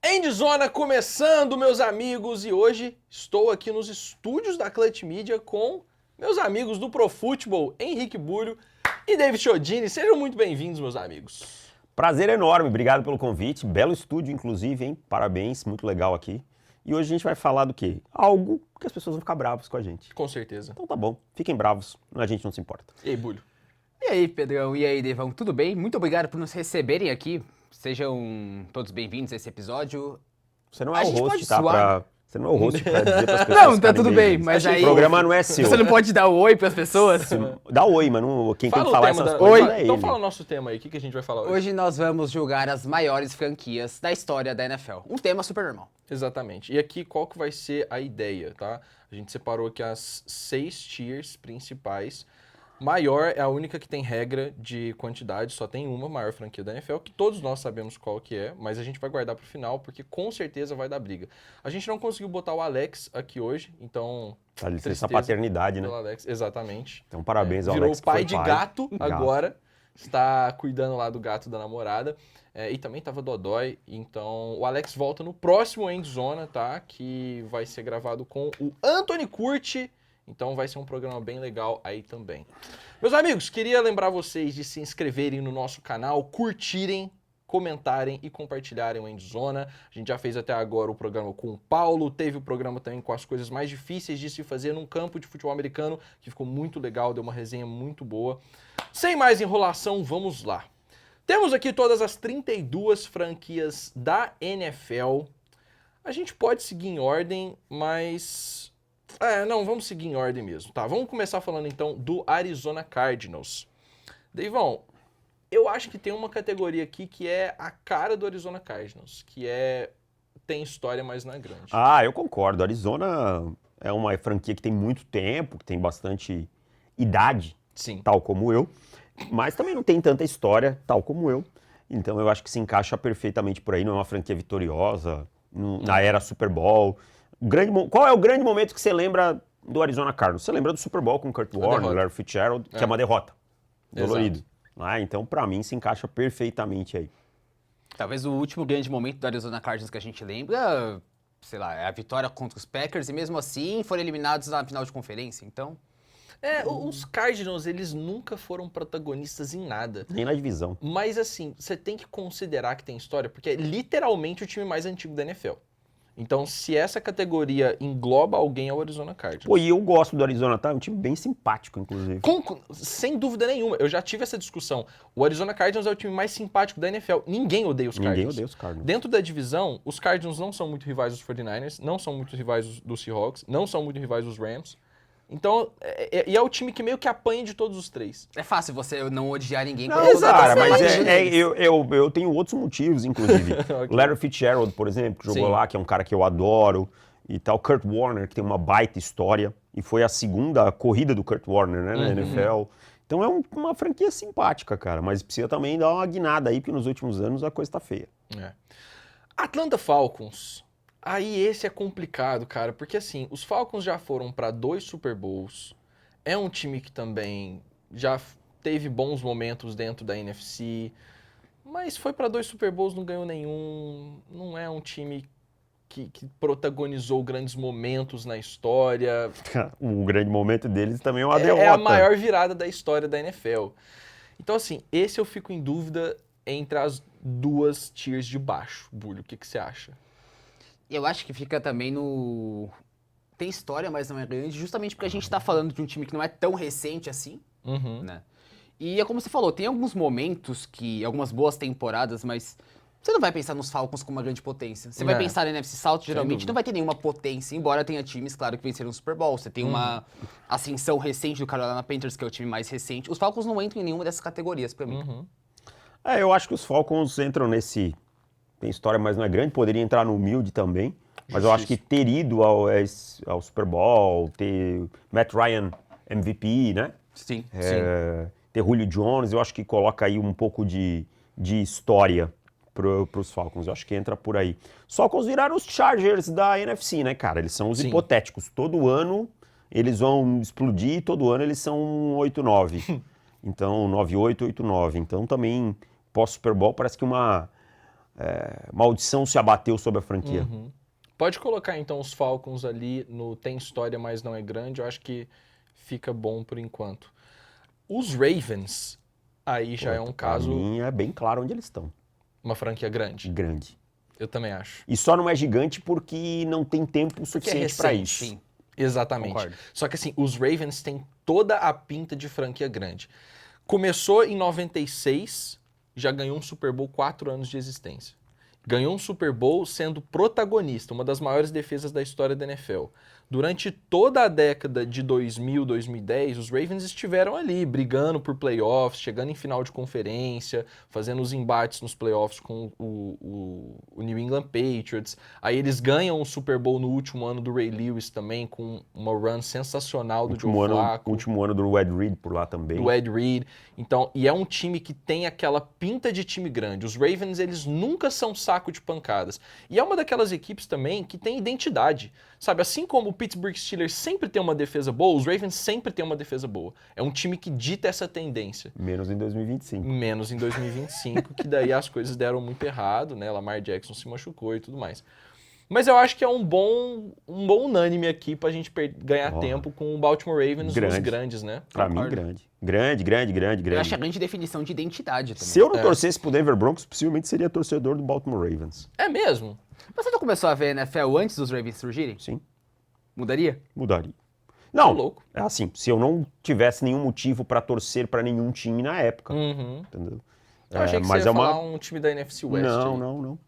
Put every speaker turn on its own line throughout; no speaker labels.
Endzona começando, meus amigos, e hoje estou aqui nos estúdios da Clutch Media com meus amigos do Pro Football, Henrique Bulho e David Chiodini. Sejam muito bem-vindos, meus amigos.
Prazer enorme, obrigado pelo convite. Belo estúdio, inclusive, hein? Parabéns, muito legal aqui. E hoje a gente vai falar do quê? Algo que as pessoas vão ficar bravas com a gente.
Com certeza.
Então tá bom, fiquem bravos, a gente não se importa.
E aí, Bulho?
E aí, Pedrão? E aí, Devão? Tudo bem? Muito obrigado por nos receberem aqui. Sejam todos bem-vindos a esse episódio.
Você não é
A
o
gente
host,
pode
tá?
suar.
Você não é o host pra dizer pras pessoas.
Não, tá
ficarem
tudo bem,
bem-vindos.
mas aí...
O programa não é seu.
Você não pode dar oi pras pessoas?
Dá oi, mas não, quem tem que
o
falar
tema
essas
da...
coisas
Oi.
é
Então
ele.
fala o nosso tema aí, o que a gente vai falar hoje?
Hoje nós vamos julgar as maiores franquias da história da NFL. Um tema super normal.
Exatamente. E aqui, qual que vai ser a ideia, tá? A gente separou aqui as 6 tiers principais. Maior é a única que tem regra de quantidade, só tem uma maior franquia da NFL, que todos nós sabemos qual que é, mas a gente vai guardar pro final, porque com certeza vai dar briga. A gente não conseguiu botar o Alex aqui hoje, então...
Dá licença
tristeza
paternidade, né?
pelo Alex, exatamente.
Então parabéns ao
Virou
Alex.
pai
que
de
foi
gato
Gato.
agora, está cuidando lá do gato da namorada. E também tava dodói, então o Alex volta no próximo Endzona, tá? Que vai ser gravado com o Anthony Curti, então vai ser um programa bem legal aí também. Meus amigos, queria lembrar vocês de se inscreverem no nosso canal, curtirem, comentarem e compartilharem o Endzona. A gente já fez até agora o programa com o Paulo, teve o programa também com as coisas mais difíceis de se fazer num campo de futebol americano, que ficou muito legal, deu uma resenha muito boa. Sem mais enrolação, vamos lá. Temos aqui todas as 32 franquias da NFL. A gente pode seguir em ordem, mas... não, vamos seguir em ordem mesmo, tá? Vamos começar falando então do Arizona Cardinals. Deivão, eu acho que tem uma categoria aqui que é a cara do Arizona Cardinals, que tem história mais na grande.
Ah, eu concordo. Arizona é uma franquia que tem muito tempo, que tem bastante idade,
Sim.
tal como eu, mas também não tem tanta história, tal como eu. Então eu acho que se encaixa perfeitamente por aí, não é uma franquia vitoriosa, na era Super Bowl. Qual é o grande momento que você lembra do Arizona Cardinals? Você lembra do Super Bowl com Kurt Warner, Larry Fitzgerald, que é uma derrota. Dolorido. Então, pra mim, se encaixa perfeitamente aí.
Talvez o último grande momento do Arizona Cardinals que a gente lembra, sei lá, é a vitória contra os Packers e mesmo assim foram eliminados na final de conferência, então...
Os Cardinals, eles nunca foram protagonistas em nada.
Nem na divisão.
Mas assim, você tem que considerar que tem história, porque é literalmente o time mais antigo da NFL. Então, se essa categoria engloba alguém, é o Arizona Cardinals.
Pô, e eu gosto do Arizona, tá? É um time bem simpático, inclusive.
Sem dúvida nenhuma. Eu já tive essa discussão. O Arizona Cardinals é o time mais simpático da NFL. Ninguém odeia os Cardinals.
Ninguém odeia os Cardinals.
Dentro da divisão, os Cardinals não são muito rivais dos 49ers, não são muito rivais dos Seahawks, não são muito rivais dos Rams. Então, é o time que meio que apanha de todos os três.
É fácil você não odiar ninguém.
Não,
quando
cara,
você
mas
bate neles.
eu tenho outros motivos, inclusive.
Ok.
O Larry Fitzgerald, por exemplo, que jogou
Sim.
lá, que é um cara que eu adoro. E tal, Kurt Warner, que tem uma baita história. E foi a segunda corrida do Kurt Warner, né, na NFL. Então é uma franquia simpática, cara. Mas precisa também dar uma guinada aí, porque nos últimos anos a coisa tá feia.
Atlanta Falcons. Aí esse é complicado, cara, porque assim, os Falcons já foram para 2 Super Bowls. É um time que também já teve bons momentos dentro da NFC, mas foi para 2 Super Bowls, não ganhou nenhum. Não é um time que protagonizou grandes momentos na história.
O grande momento deles também é uma
É
derrota.
a maior virada da história da NFL. Então assim, esse eu fico em dúvida entre as 2 tiers de baixo. Bulho, o que você acha?
Eu acho que fica também no... Tem história, mas não é grande, justamente porque a gente tá falando de um time que não é tão recente assim, né? E é como você falou, tem alguns momentos algumas boas temporadas, mas você não vai pensar nos Falcons como uma grande potência. Você vai pensar na NFC South, geralmente não vai ter nenhuma potência, embora tenha times, claro, que venceram o Super Bowl. Você tem uma ascensão recente do Carolina Panthers, que é o time mais recente. Os Falcons não entram em nenhuma dessas categorias pra mim.
Eu acho que os Falcons entram nesse... Tem história, mas não é grande. Poderia entrar no humilde também. Mas eu acho que ter ido ao Super Bowl, ter Matt Ryan MVP, né?
Sim.
Ter Julio Jones, eu acho que coloca aí um pouco de história pros Falcons. Eu acho que entra por aí. Os Falcons viraram os Chargers da NFC, né, cara? Eles são os hipotéticos. Todo ano eles vão explodir, todo ano eles são 8-9. Então, 9-8, 8-9. Então, também, pós-Super Bowl, parece que maldição se abateu sobre a franquia.
Pode colocar então os Falcons ali no tem história, mas não é grande. Eu acho que fica bom por enquanto. Os Ravens, aí já é um caso...
Pra mim é bem claro onde eles estão.
Uma franquia grande.
Grande.
Eu também acho.
E só não é gigante porque não tem tempo suficiente para isso.
Sim, exatamente.
Concordo.
Só que assim, os Ravens têm toda a pinta de franquia grande. Começou em 96, já ganhou um Super Bowl 4 anos de existência. Ganhou um Super Bowl sendo protagonista, uma das maiores defesas da história da NFL. Durante toda a década de 2000, 2010, os Ravens estiveram ali, brigando por playoffs, chegando em final de conferência, fazendo os embates nos playoffs com o New England Patriots. Aí eles ganham o Super Bowl no último ano do Ray Lewis também, com uma run sensacional do Joe Flacco.
Último ano do Ed Reed por lá também.
Do Ed Reed. Então, e é um time que tem aquela pinta de time grande. Os Ravens, eles nunca são saco de pancadas. E é uma daquelas equipes também que tem identidade. Sabe, assim como o Pittsburgh Steelers sempre tem uma defesa boa, os Ravens sempre têm uma defesa boa. É um time que dita essa tendência.
Menos em 2025.
Menos em 2025, que daí as coisas deram muito errado, né? Lamar Jackson se machucou e tudo mais. Mas eu acho que é um bom unânime aqui pra gente ganhar tempo com o Baltimore Ravens nos grandes, né?
Pra mim, grande. Grande.
Eu acho a grande definição de identidade também.
Se eu não torcesse pro Denver Broncos, possivelmente seria torcedor do Baltimore Ravens.
É mesmo?
Mas você já começou a ver a NFL antes dos Ravens surgirem?
Sim.
Mudaria?
Mudaria. Não,
louco.
é assim, se eu não tivesse nenhum motivo pra torcer pra nenhum time na época, entendeu?
Eu achei que você ia falar um time da NFC West.
Não.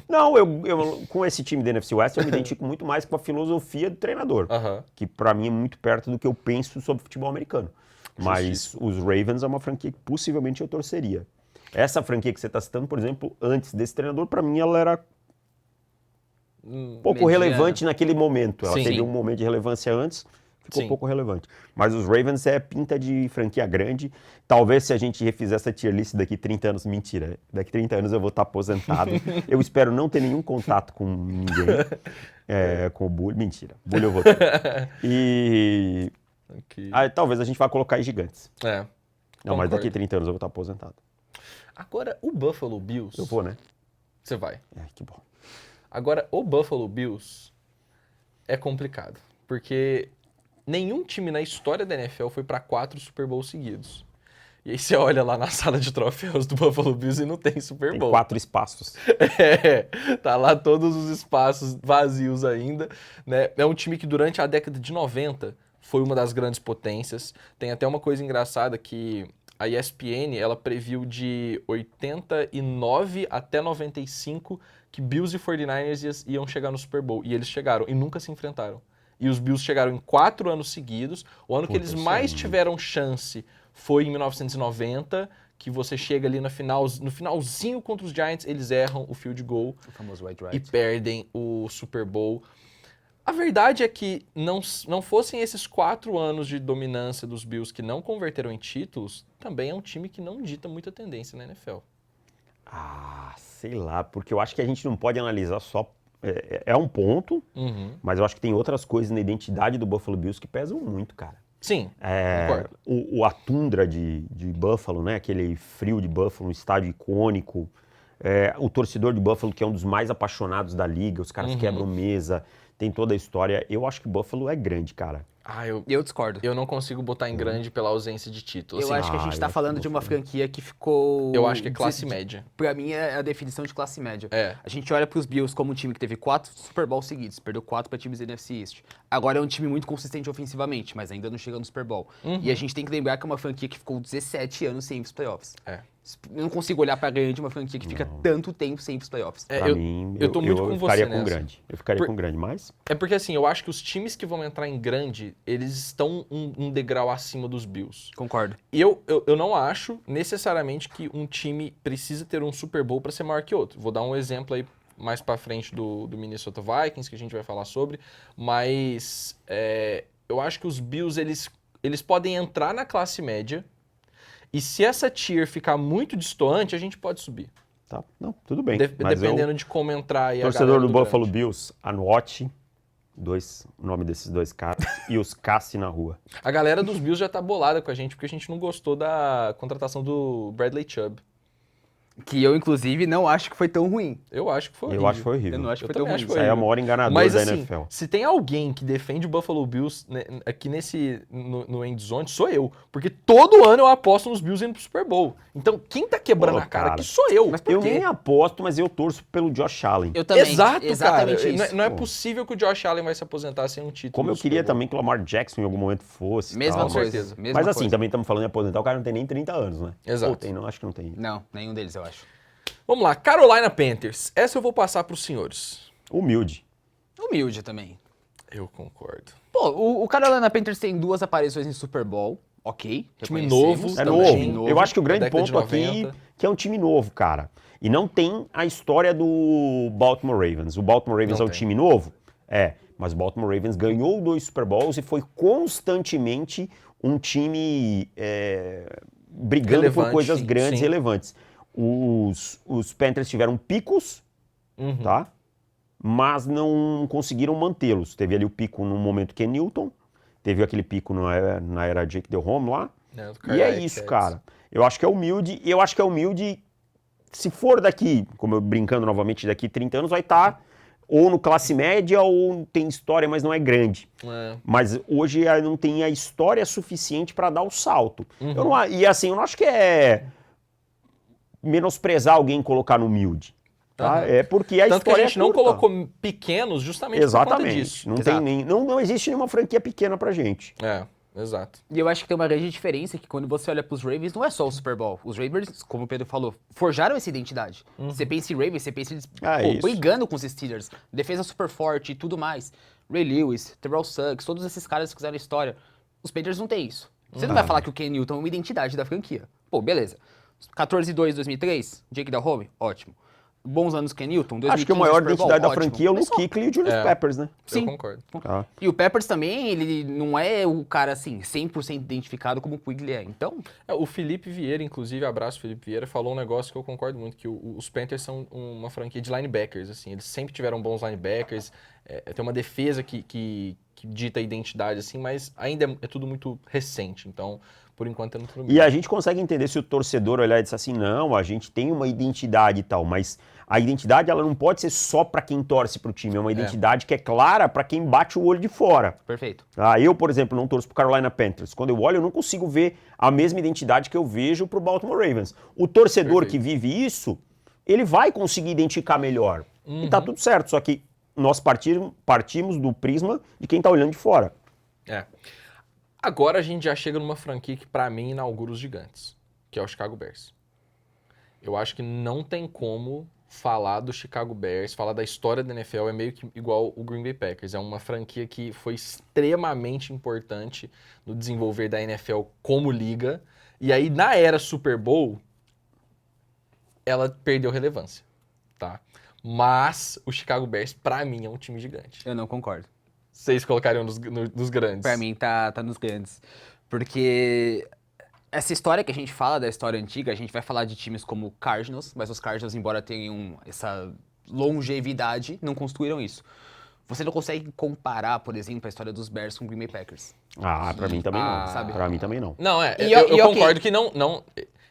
Não, eu com esse time da NFC West eu me identifico muito mais com a filosofia do treinador, que pra mim é muito perto do que eu penso sobre futebol americano. Mas os Ravens é uma franquia que possivelmente eu torceria. Essa franquia que você está citando, por exemplo, antes desse treinador, pra mim ela era pouco relevante naquele momento. Ela teve um momento de relevância antes, ficou pouco relevante. Mas os Ravens é pinta de franquia grande. Talvez se a gente refizer essa tier list daqui 30 anos, mentira, daqui 30 anos eu vou estar aposentado. Eu espero não ter nenhum contato com ninguém, com o Bully. Mentira, Bully eu vou ter. E aí, talvez a gente vá colocar em gigantes. Não, mas daqui 30 anos eu vou estar aposentado.
Agora, o Buffalo Bills...
Eu vou, né?
Você vai.
Que bom.
Agora, o Buffalo Bills é complicado, porque nenhum time na história da NFL foi para 4 Super Bowls seguidos. E aí você olha lá na sala de troféus do Buffalo Bills e não tem Super Bowl.
Tem 4 espaços.
Tá lá todos os espaços vazios ainda, né? É um time que durante a década de 90 foi uma das grandes potências. Tem até uma coisa engraçada que a ESPN, ela previu de 89 até 95 que Bills e 49ers iam chegar no Super Bowl. E eles chegaram e nunca se enfrentaram. E os Bills chegaram em 4 anos seguidos. O ano que eles mais tiveram chance foi em 1990, que você chega ali no finalzinho contra os Giants, eles erram o field goal
o famoso white
e perdem o Super Bowl. A verdade é que não fossem esses 4 anos de dominância dos Bills que não converteram em títulos, também é um time que não dita muita tendência na NFL.
Sei lá, porque eu acho que a gente não pode analisar só... É um ponto, mas eu acho que tem outras coisas na identidade do Buffalo Bills que pesam muito, cara.
Sim, concordo.
A tundra de Buffalo, né? Aquele frio de Buffalo, um estádio icônico. O torcedor de Buffalo, que é um dos mais apaixonados da liga, os caras quebram mesa, tem toda a história. Eu acho que Buffalo é grande, cara.
Eu discordo.
Eu não consigo botar em grande pela ausência de título.
Eu acho que a gente tá falando de uma franquia que ficou...
Eu acho que é classe média.
Pra mim é a definição de classe média. A gente olha pros Bills como um time que teve 4 Super Bowl seguidos, perdeu 4 pra times da NFC East. Agora é um time muito consistente ofensivamente, mas ainda não chega no Super Bowl. E a gente tem que lembrar que é uma franquia que ficou 17 anos sem ir pros playoffs. Eu não consigo olhar pra grande uma franquia que fica tanto tempo sem ir pros playoffs.
Pra mim, eu tô muito com você nessa. Eu ficaria com grande, mas...
É porque assim, eu acho que os times que vão entrar em grande, eles estão um degrau acima dos Bills.
Concordo.
Eu não acho necessariamente que um time precisa ter um Super Bowl pra ser maior que outro. Vou dar um exemplo aí mais pra frente do Minnesota Vikings, que a gente vai falar sobre, mas eu acho que os Bills, eles podem entrar na classe média, e se essa tier ficar muito distoante, a gente pode subir.
Tá, não, tudo bem.
Dependendo de como entrar aí a
torcedor do Buffalo
grande.
Bills, anote o nome desses 2 caras e os casse na rua.
A galera dos Bills já tá bolada com a gente, porque a gente não gostou da contratação do Bradley Chubb.
Que eu, inclusive, não acho que foi tão ruim.
Eu acho que foi horrível.
Eu acho que foi horrível.
Eu não acho que foi
Eu
tão
também
ruim.
acho que
Isso aí é o maior enganador
Mas
da
assim,
NFL.
se tem alguém que defende o Buffalo Bills né, aqui no Endzone, sou eu. Porque todo ano eu aposto nos Bills indo pro Super Bowl. Então, quem tá quebrando
Pô,
a cara
cara.
aqui sou eu.
Mas por
Eu
quê?
nem aposto, mas eu torço pelo Josh Allen.
Eu também.
Exato,
Exatamente
cara.
isso.
Não é
Pô.
possível que o Josh Allen vai se aposentar sem um título.
Como eu
do Super
queria
Bowl.
também que o Lamar Jackson em algum momento fosse.
Mesma
tal,
coisa.
certeza.
Mesma
Mas assim,
coisa.
também estamos falando em aposentar, o cara não tem nem 30 anos, né?
Exato.
Ou tem, não, acho que não tem.
Não, nenhum deles, eu acho.
Vamos lá, Carolina Panthers. Essa eu vou passar pros senhores.
Humilde.
Humilde também.
Eu concordo.
Pô, o Carolina Panthers tem 2 aparições em Super Bowl, ok.
Time
reconhecemos
novo,
É
também.
novo. Eu acho que o grande
década de
ponto aqui
90.
que é um time novo, cara. E não tem a história do Baltimore Ravens. O Baltimore Ravens
Não
é um
tem.
time novo? É. Mas o Baltimore Ravens ganhou 2 Super Bowls e foi constantemente um time brigando
Relevante,
por coisas
sim,
grandes
sim.
e relevantes. Os Panthers tiveram picos,
Uhum.
tá? Mas não conseguiram mantê-los. Teve ali o pico no momento Ken Newton, teve aquele pico na era Jake Delhomme lá.
É, do
E é
Carolina
isso,
Cats.
cara. Eu acho que é humilde, e eu acho que é humilde, se for daqui, como eu brincando novamente, daqui 30 anos, vai estar ou no classe média ou tem história, mas não é grande.
É.
Mas hoje não tem a história suficiente para dar o salto.
Uhum.
E assim, eu não acho que é menosprezar alguém e colocar no humilde. Tá?
Aham.
É porque a
Tanto que a
história
gente
é
não
curta.
colocou pequenos justamente por conta
Exatamente.
disso.
Não,
Exato.
não existe nenhuma franquia pequena pra gente.
É, exato.
E eu acho que tem uma grande diferença que quando você olha pros Ravens, não é só o Super Bowl. Os Ravens, como o Pedro falou, forjaram essa identidade. Você pensa em Ravens, você pensa eles
Isso.
brigando com os Steelers. Defesa super forte e tudo mais. Ray Lewis, Terrell Suggs, todos esses caras que fizeram história. Os Panthers não tem isso. Você não vai falar que o Ken Newton é uma identidade da franquia. Pô, beleza. 14-2 2003, Jake Delhomme, ótimo. Bons anos Ken Newton, 2015
Acho que a maior
Super Bowl,
identidade da
ótimo.
franquia é o
Mas
Luke
só.
Kuechly e o Julius
É.
Peppers, né?
Sim.
Eu concordo.
Tá.
E o Peppers também, ele não é o cara, assim, 100% identificado como o Quigley é. Então,
O Felipe Vieira, inclusive, abraço Felipe Vieira, falou um negócio que eu concordo muito, que os Panthers são uma franquia de linebackers, assim, eles sempre tiveram bons linebackers, tem uma defesa que dita a identidade, assim, mas ainda é tudo muito recente, então, por enquanto, eu não tô
E a gente consegue entender se o torcedor olhar e dizer assim, não, a gente tem uma identidade e tal, mas a identidade ela não pode ser só para quem torce pro time, é uma identidade que é clara para quem bate o olho de fora.
perfeito.
Tá? Eu, por exemplo, não torço pro Carolina Panthers. Quando eu olho, eu não consigo ver a mesma identidade que eu vejo pro Baltimore Ravens. O torcedor
Perfeito.
que vive isso, ele vai conseguir identificar melhor. E tá tudo certo, só que nós partimos do prisma de quem tá olhando de fora.
É. Agora a gente já chega numa franquia que, pra mim, inaugura os gigantes, que é o Chicago Bears. Eu acho que não tem como falar do Chicago Bears, falar da história da NFL, é meio que igual o Green Bay Packers. É uma franquia que foi extremamente importante no desenvolver da NFL como liga. E aí, na era Super Bowl, ela perdeu relevância, tá? Mas o Chicago Bears, pra mim, é um time gigante.
Eu não concordo.
Vocês colocariam nos grandes?
Pra mim, tá nos grandes. Porque essa história que a gente fala, da história antiga, a gente vai falar de times como o Cardinals, mas os Cardinals, embora tenham essa longevidade, não construíram isso. Você não consegue comparar, por exemplo, a história dos Bears com o Green Bay Packers.
Ah, pra mim também não.
sabe?
Pra mim também não.
Não,
E
eu
ok.
concordo que não.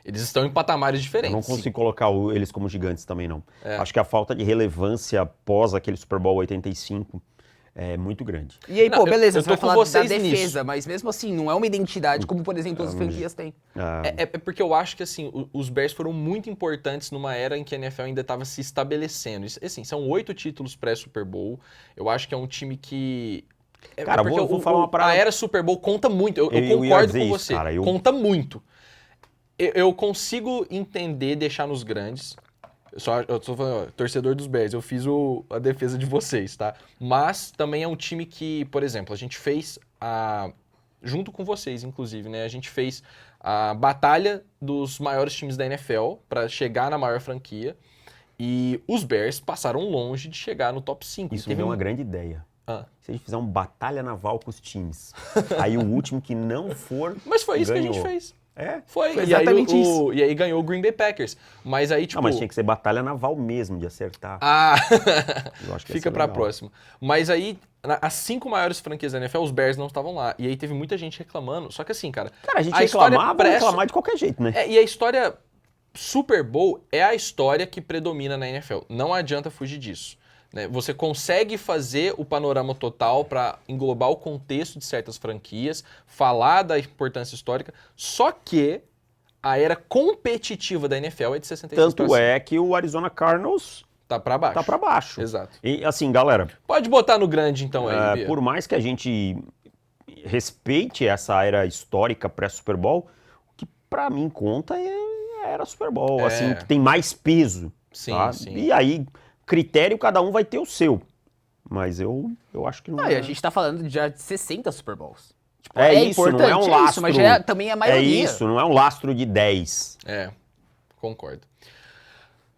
Eles estão em patamares
Eu
diferentes.
não consigo colocar eles como gigantes também, não.
É.
Acho que a falta de relevância após aquele Super Bowl 85 é muito grande.
E aí,
Não,
pô, beleza,
eu
você
tô
vai
com
falar
vocês
da defesa,
nisso.
mas mesmo assim, não é uma identidade como, por exemplo, as franquias têm.
É porque eu acho que assim, os Bears foram muito importantes numa era em que a NFL ainda estava se estabelecendo. Assim, são 8 títulos pré-Super Bowl. Eu acho que é um time que.
Cara,
porque
vou falar uma parada.
A era Super Bowl conta muito. Eu
Eu ia
concordo
dizer
com
isso,
você.
cara,
Conta muito. Eu consigo entender deixar nos grandes. Eu tô falando, ó, torcedor dos Bears, eu fiz a defesa de vocês, tá? Mas também é um time que, por exemplo, a gente fez junto com vocês, inclusive, né? A gente fez a batalha dos maiores times da NFL para chegar na maior franquia. E os Bears passaram longe de chegar no top 5.
Isso me deu uma grande ideia.
Ah.
Se a gente fizer uma batalha naval com os times, aí o último que não for.
Mas foi isso que a
ganhou.
gente fez.
É?
Foi
exatamente isso.
E aí ganhou o Green Bay Packers. Mas aí, tipo.
Não, mas tinha que ser batalha naval mesmo, de acertar.
Ah,
Eu acho que ia
fica
ser
pra
legal.
próxima. Mas aí, as 5 maiores franquias da NFL, os Bears não estavam lá. E aí teve muita gente reclamando. Só que assim, cara.
Cara, a gente
história
reclamava, vamos reclamar de qualquer jeito, né?
E a história Super Bowl é a história que predomina na NFL. Não adianta fugir disso. Né? Você consegue fazer o panorama total para englobar o contexto de certas franquias, falar da importância histórica, só que a era competitiva da NFL é de 66
Tanto é que o Arizona Cardinals
tá para baixo.
tá para baixo.
Exato.
E assim, galera,
Pode botar no grande então aí, Bia.
por mais que a gente respeite essa era histórica pré-Super Bowl, o que pra mim conta é a era Super Bowl, assim, que tem mais peso.
Sim,
tá?
sim.
E aí, critério, cada um vai ter o seu. Mas eu acho que não
Não, e a gente tá falando já de 60 Super Bowls. Tipo,
É isso, não é um lastro.
isso, mas já também é a maioria.
É isso, não é um lastro de 10.
Concordo.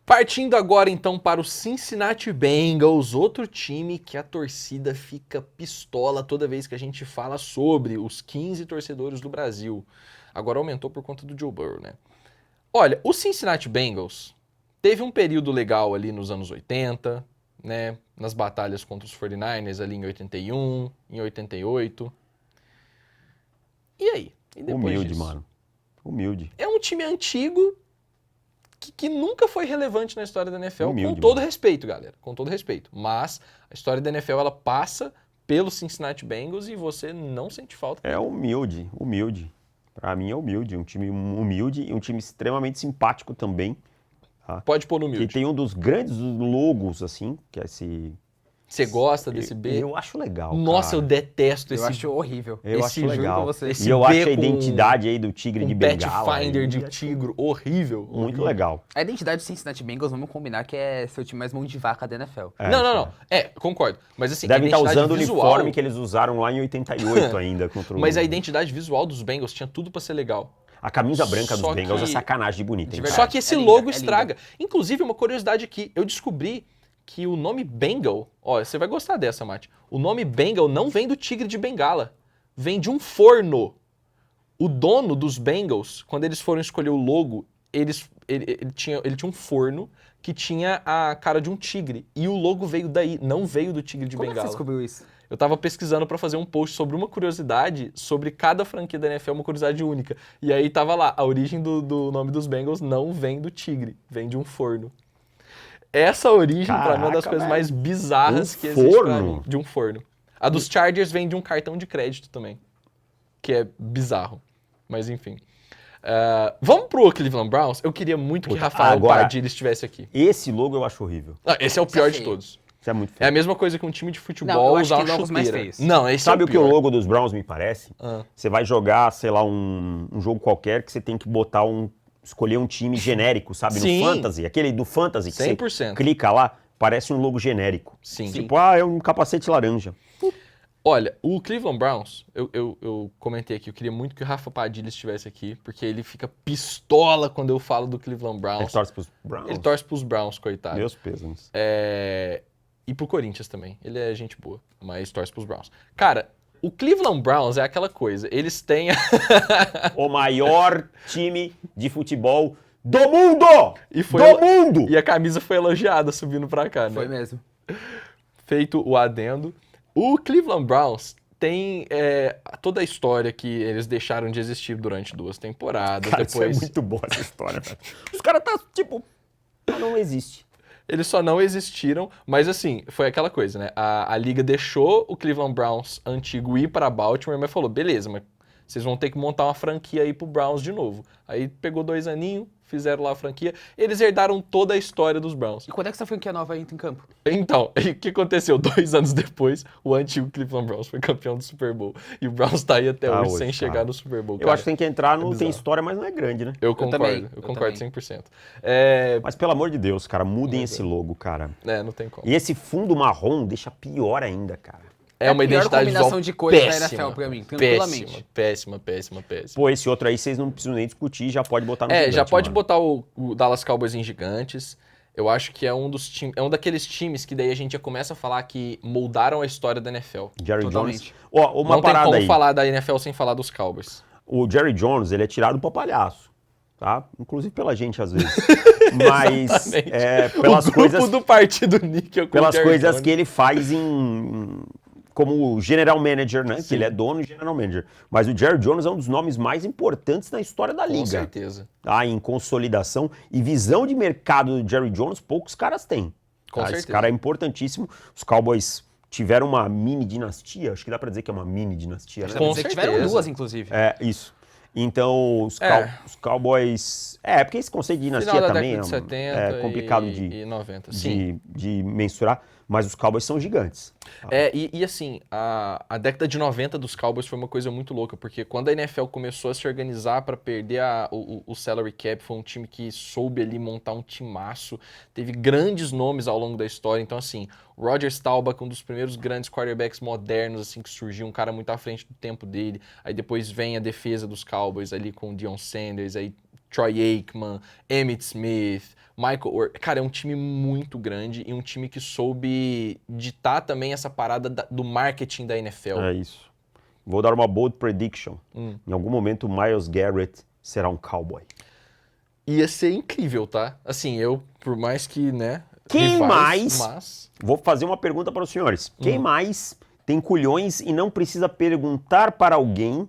Partindo agora então para o Cincinnati Bengals, outro time que a torcida fica pistola toda vez que a gente fala sobre os 15 torcedores do Brasil. Agora aumentou por conta do Joe Burrow, né? Olha, o Cincinnati Bengals teve um período legal ali nos anos 80, né? Nas batalhas contra os 49ers ali em 81, em 88. E aí? E depois
Humilde,
disso?
mano. Humilde.
É um time antigo que nunca foi relevante na história da NFL,
Humilde,
com todo
mano.
respeito, galera. Com todo respeito. Mas a história da NFL, ela passa pelo Cincinnati Bengals e você não sente falta.
É humilde, humilde. Pra mim é humilde. Um time humilde e um time extremamente simpático também.
Pode pôr no
Que
humilde.
tem um dos grandes logos, assim, que é esse...
Você gosta desse B?
Eu acho legal,
Nossa,
cara.
eu detesto
Eu
esse
acho horrível.
Eu
esse
acho
jogo
legal.
com você.
Esse
E eu
B
acho a
com-
identidade aí do tigre de
um
Bengala.
Pathfinder
aí,
de tigre horrível.
Muito
horrível.
legal.
A identidade do Cincinnati Bengals, vamos combinar que é seu time mais mão de vaca da NFL.
É,
Não. Concordo. Mas assim,
Devem
a
estar
identidade
usando o
visual,
uniforme que eles usaram lá em 88 ainda. Contra o...
Mas a identidade visual dos Bengals tinha tudo pra ser legal.
A camisa branca
Só
dos Bengals
que-
é sacanagem de bonita.
De
hein,
verdade.
cara?
Só que esse
É linda,
logo
é
estraga. Inclusive, uma curiosidade aqui, eu descobri que o nome Bengal, ó, você vai gostar dessa, Mate. O nome Bengal não vem do tigre de Bengala, vem de um forno. O dono dos Bengals, quando eles foram escolher o logo, ele tinha um forno que tinha a cara de um tigre. E o logo veio daí, não veio do tigre de
Como é que você
Bengala.
descobriu isso?
Eu tava pesquisando pra fazer um post sobre uma curiosidade sobre cada franquia da NFL, uma curiosidade única. E aí tava lá, a origem do nome dos Bengals não vem do tigre, vem de um forno. Essa origem, pra mim, é uma das
Caraca,
coisas
velho.
mais bizarras
Um
que existe pra
forno?
mim. De um forno. A dos Chargers vem de um cartão de crédito também, que é bizarro. Mas enfim. Vamos pro Cleveland Browns? Eu queria muito que
Puta,
Rafael
agora-
Padilha estivesse aqui.
Esse logo eu acho horrível.
Esse é o
Esse é
pior de
feio.
todos.
Isso é muito
É
feio.
a mesma coisa que um time de
Não,
futebol
eu acho
usar
que
uma
logos mais
chuteira.
feios.
Não, esse
Sabe
é
o que o
pior.
logo dos Browns me parece?
Ah.
Você vai jogar, sei lá, um jogo qualquer que você tem que botar escolher um time genérico, sabe?
Sim.
No Fantasy. Aquele do Fantasy que
100%.
você clica lá, parece um logo genérico.
Sim.
Tipo, é um capacete laranja.
Olha, o Cleveland Browns, eu comentei aqui, eu queria muito que o Rafa Padilha estivesse aqui, porque ele fica pistola quando eu falo do Cleveland
Ele
Browns.
torce pros Browns.
Ele torce pros Browns, coitado.
Meus pêsames.
E pro Corinthians também. Ele é gente boa, mas torce pros Browns. Cara, o Cleveland Browns é aquela coisa, eles têm...
O maior time de futebol do mundo!
E foi
do mundo!
E a camisa foi elogiada subindo pra cá, né?
Foi mesmo.
Feito o adendo. O Cleveland Browns tem toda a história que eles deixaram de existir durante 2 temporadas.
Cara, isso é
depois
muito boa essa história, velho. Os caras tá, tipo, não existe.
eles só não existiram, mas assim, foi aquela coisa, né? A liga deixou o Cleveland Browns antigo ir para Baltimore, mas falou, beleza, mas vocês vão ter que montar uma franquia aí pro Browns de novo. Aí pegou 2 aninhos, fizeram lá a franquia, eles herdaram toda a história dos Browns.
E quando é que essa franquia nova entra em campo?
Então, e o que aconteceu? 2 anos depois, o antigo Cleveland Browns foi campeão do Super Bowl. E o Browns tá aí até
Tá
hoje
hoje,
sem
cara.
chegar no Super Bowl.
Eu
cara.
acho que tem que entrar no... tem
bizarro.
história, mas não é grande, né?
Eu concordo,
também,
eu
eu
concordo
também.
100%.
Mas pelo amor de Deus, cara, mudem esse logo, cara.
Não tem como.
E esse fundo marrom deixa pior ainda, cara.
É uma
a pior
identidade
combinação
visual
de cores da
péssima,
NFL pra mim, tranquilamente.
Péssima.
Pô, esse outro aí vocês não precisam nem discutir, já pode botar no
Já
gigante,
pode
mano.
botar o Dallas Cowboys em gigantes. Eu acho que é um daqueles times que daí a gente já começa a falar que moldaram a história da NFL.
Jerry
Totalmente.
Jones. Ó, uma
Não tem
parada
como
aí.
falar da NFL sem falar dos Cowboys.
O Jerry Jones, ele é tirado pra palhaço, tá? Inclusive pela gente, às vezes. Mas
Exatamente.
pelas
o grupo
coisas,
do partido Níquel com o
pelas
Jerry
coisas
Jones.
que ele faz como general manager, né?
Sim.
Que ele é dono e general manager. Mas o Jerry Jones é um dos nomes mais importantes na história da liga.
Com certeza.
Tá? Em consolidação e visão de mercado do Jerry Jones, poucos caras têm.
Com
Tá?
certeza.
Esse cara é importantíssimo. Os Cowboys tiveram uma mini dinastia, acho que dá pra dizer que é uma mini dinastia, né?
Com
Dizer que tiveram
certeza.
2, inclusive.
É, isso. Então, os Cowboys... porque esse conceito de dinastia
Final da
também
década de 70
é complicado
e 90. Sim.
de mensurar, mas os Cowboys são gigantes.
E assim, a década de 90 dos Cowboys foi uma coisa muito louca, porque quando a NFL começou a se organizar para perder o salary cap, foi um time que soube ali montar um timaço, teve grandes nomes ao longo da história, então assim, o Roger Staubach, um dos primeiros grandes quarterbacks modernos assim que surgiu, um cara muito à frente do tempo dele, aí depois vem a defesa dos Cowboys ali com o Deion Sanders, aí Troy Aikman, Emmitt Smith, Michael... Cara, é um time muito grande e um time que soube ditar também essa parada do marketing da NFL.
É isso. Vou dar uma bold prediction. Em algum momento, o Myles Garrett será um Cowboy.
Ia ser incrível, tá? Assim, por mais que, né...
Quem
rivais,
mais?
Mas...
Vou fazer uma pergunta para os senhores. Quem mais tem culhões e não precisa perguntar para alguém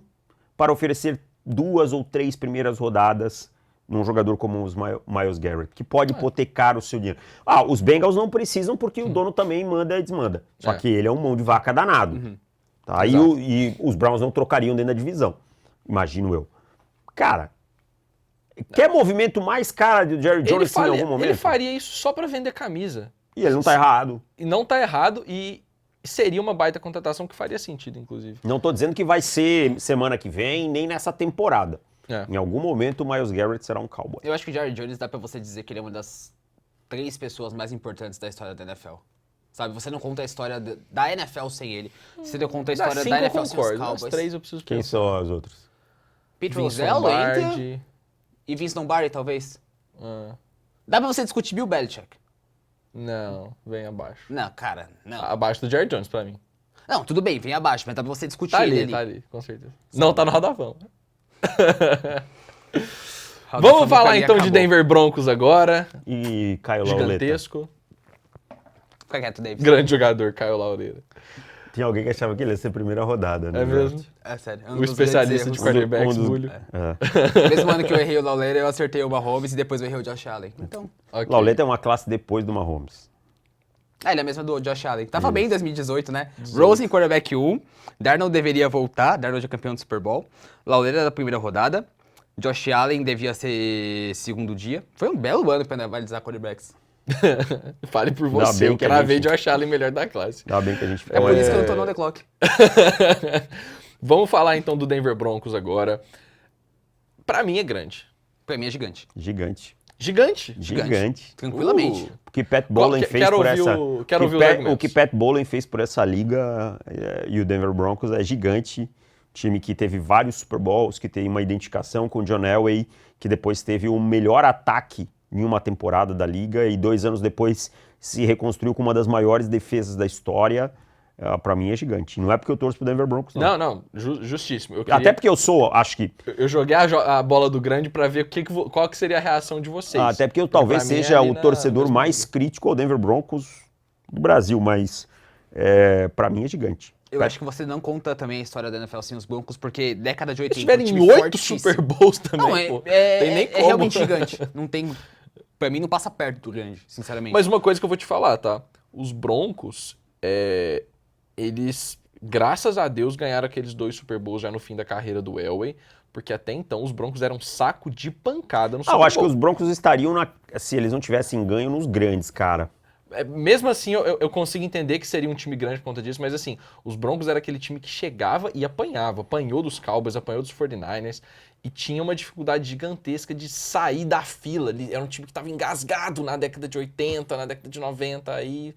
para oferecer 2 ou 3 primeiras rodadas num jogador como os Myles Garrett, que pode hipotecar o seu dinheiro? Os Bengals não precisam porque o dono também manda e desmanda. Só que ele é um mão de vaca danado. Tá? E os Browns não trocariam dentro da divisão, imagino eu. Cara, quer movimento mais cara de Jerry Jones em algum momento?
Ele faria isso só pra vender camisa.
E ele não tá errado.
E não tá errado e seria uma baita contratação que faria sentido, inclusive.
Não tô dizendo que vai ser semana que vem, nem nessa temporada. Em algum momento o Myles Garrett será um Cowboy.
Eu acho que o Jerry Jones dá pra você dizer que ele é uma das 3 pessoas mais importantes da história da NFL. Sabe, você não conta a história da NFL sem ele. Você não conta a história da NFL sem os Cowboys.
As 3 eu preciso
Quem
pensar.
são as outras?
Pete
Vince
Rozelle,
Lombardi.
entra. E Vince Lombardi, talvez. Dá pra você discutir Bill Belichick.
Não, vem abaixo.
Não, cara, não.
Abaixo do Jerry Jones, pra mim.
Não, tudo bem, vem abaixo, mas dá pra você discutir
Tá
ele
ali, com certeza. Não tá no rodavão.
Rodavão
Vamos falar
caminho
então de
acabou.
Denver Broncos agora.
E Caio Lauleta.
Gigantesco.
Fica quieto, Davis.
Grande jogador, Caio Laureira.
Tinha alguém que achava que ele ia ser primeira rodada, né?
É mesmo?
É sério.
O especialista de quarterbacks, Julio.
Mesmo ano que eu errei o Lauleta, eu acertei o Mahomes e depois eu errei o Josh Allen. Então...
Ok.
Lauleta é uma classe depois do Mahomes.
ele é mesmo do Josh Allen. Tava bem em 2018, né? Rosen, quarterback 1. Darnold deveria voltar. Darnold é campeão do Super Bowl. Lauleta da primeira rodada. Josh Allen devia ser segundo dia. Foi um belo ano pra analisar quarterbacks.
Fale por
Ainda
você,
bem
eu
que a
cravei
gente-
Josh Allen melhor da classe.
Ainda bem que a gente
É por isso que eu não tô no The Clock.
Vamos falar então do Denver Broncos agora. Pra mim é grande.
Pra mim é gigante.
Gigante.
Gigante?
Gigante.
Tranquilamente.
O que Pat Bowlen fez
quero
por
ouvir
essa...
quero ouvir os
o
argumentos.
que Pat Bowlen fez por essa liga e o Denver Broncos é gigante. Time que teve vários Super Bowls, que tem uma identificação com o John Elway, que depois teve o melhor ataque em uma temporada da liga e 2 anos depois se reconstruiu com uma das maiores defesas da história. Pra mim é gigante. Não é porque eu torço pro Denver Broncos, não.
Não, justíssimo.
Até porque eu sou, acho que...
Eu joguei a bola do grande pra ver qual que seria a reação de vocês.
Até porque eu talvez
pra mim é
seja
ali
o torcedor
mesma
mais
liga.
crítico ao Denver Broncos do Brasil, mas pra mim é gigante.
Eu acho que você não conta também a história da NFL sem os Broncos, porque década de 80...
Eles tiveram
um
em
time
8
fortíssimo.
Super Bowls também,
Não,
pô. Tem nem como.
é realmente gigante. Não tem... Pra mim não passa perto do grande, sinceramente.
Mas uma coisa que eu vou te falar, tá? Os Broncos, eles, graças a Deus, ganharam aqueles 2 Super Bowls já no fim da carreira do Elway, porque até então os Broncos eram um saco de pancada no Super
Eu
Bowl.
acho que os Broncos estariam, se eles não tivessem ganho, nos grandes, cara.
Mesmo assim, eu consigo entender que seria um time grande por conta disso, mas assim, os Broncos era aquele time que chegava e apanhava. Apanhou dos Cowboys, apanhou dos 49ers e tinha uma dificuldade gigantesca de sair da fila. Era um time que estava engasgado na década de 80, na década de 90, aí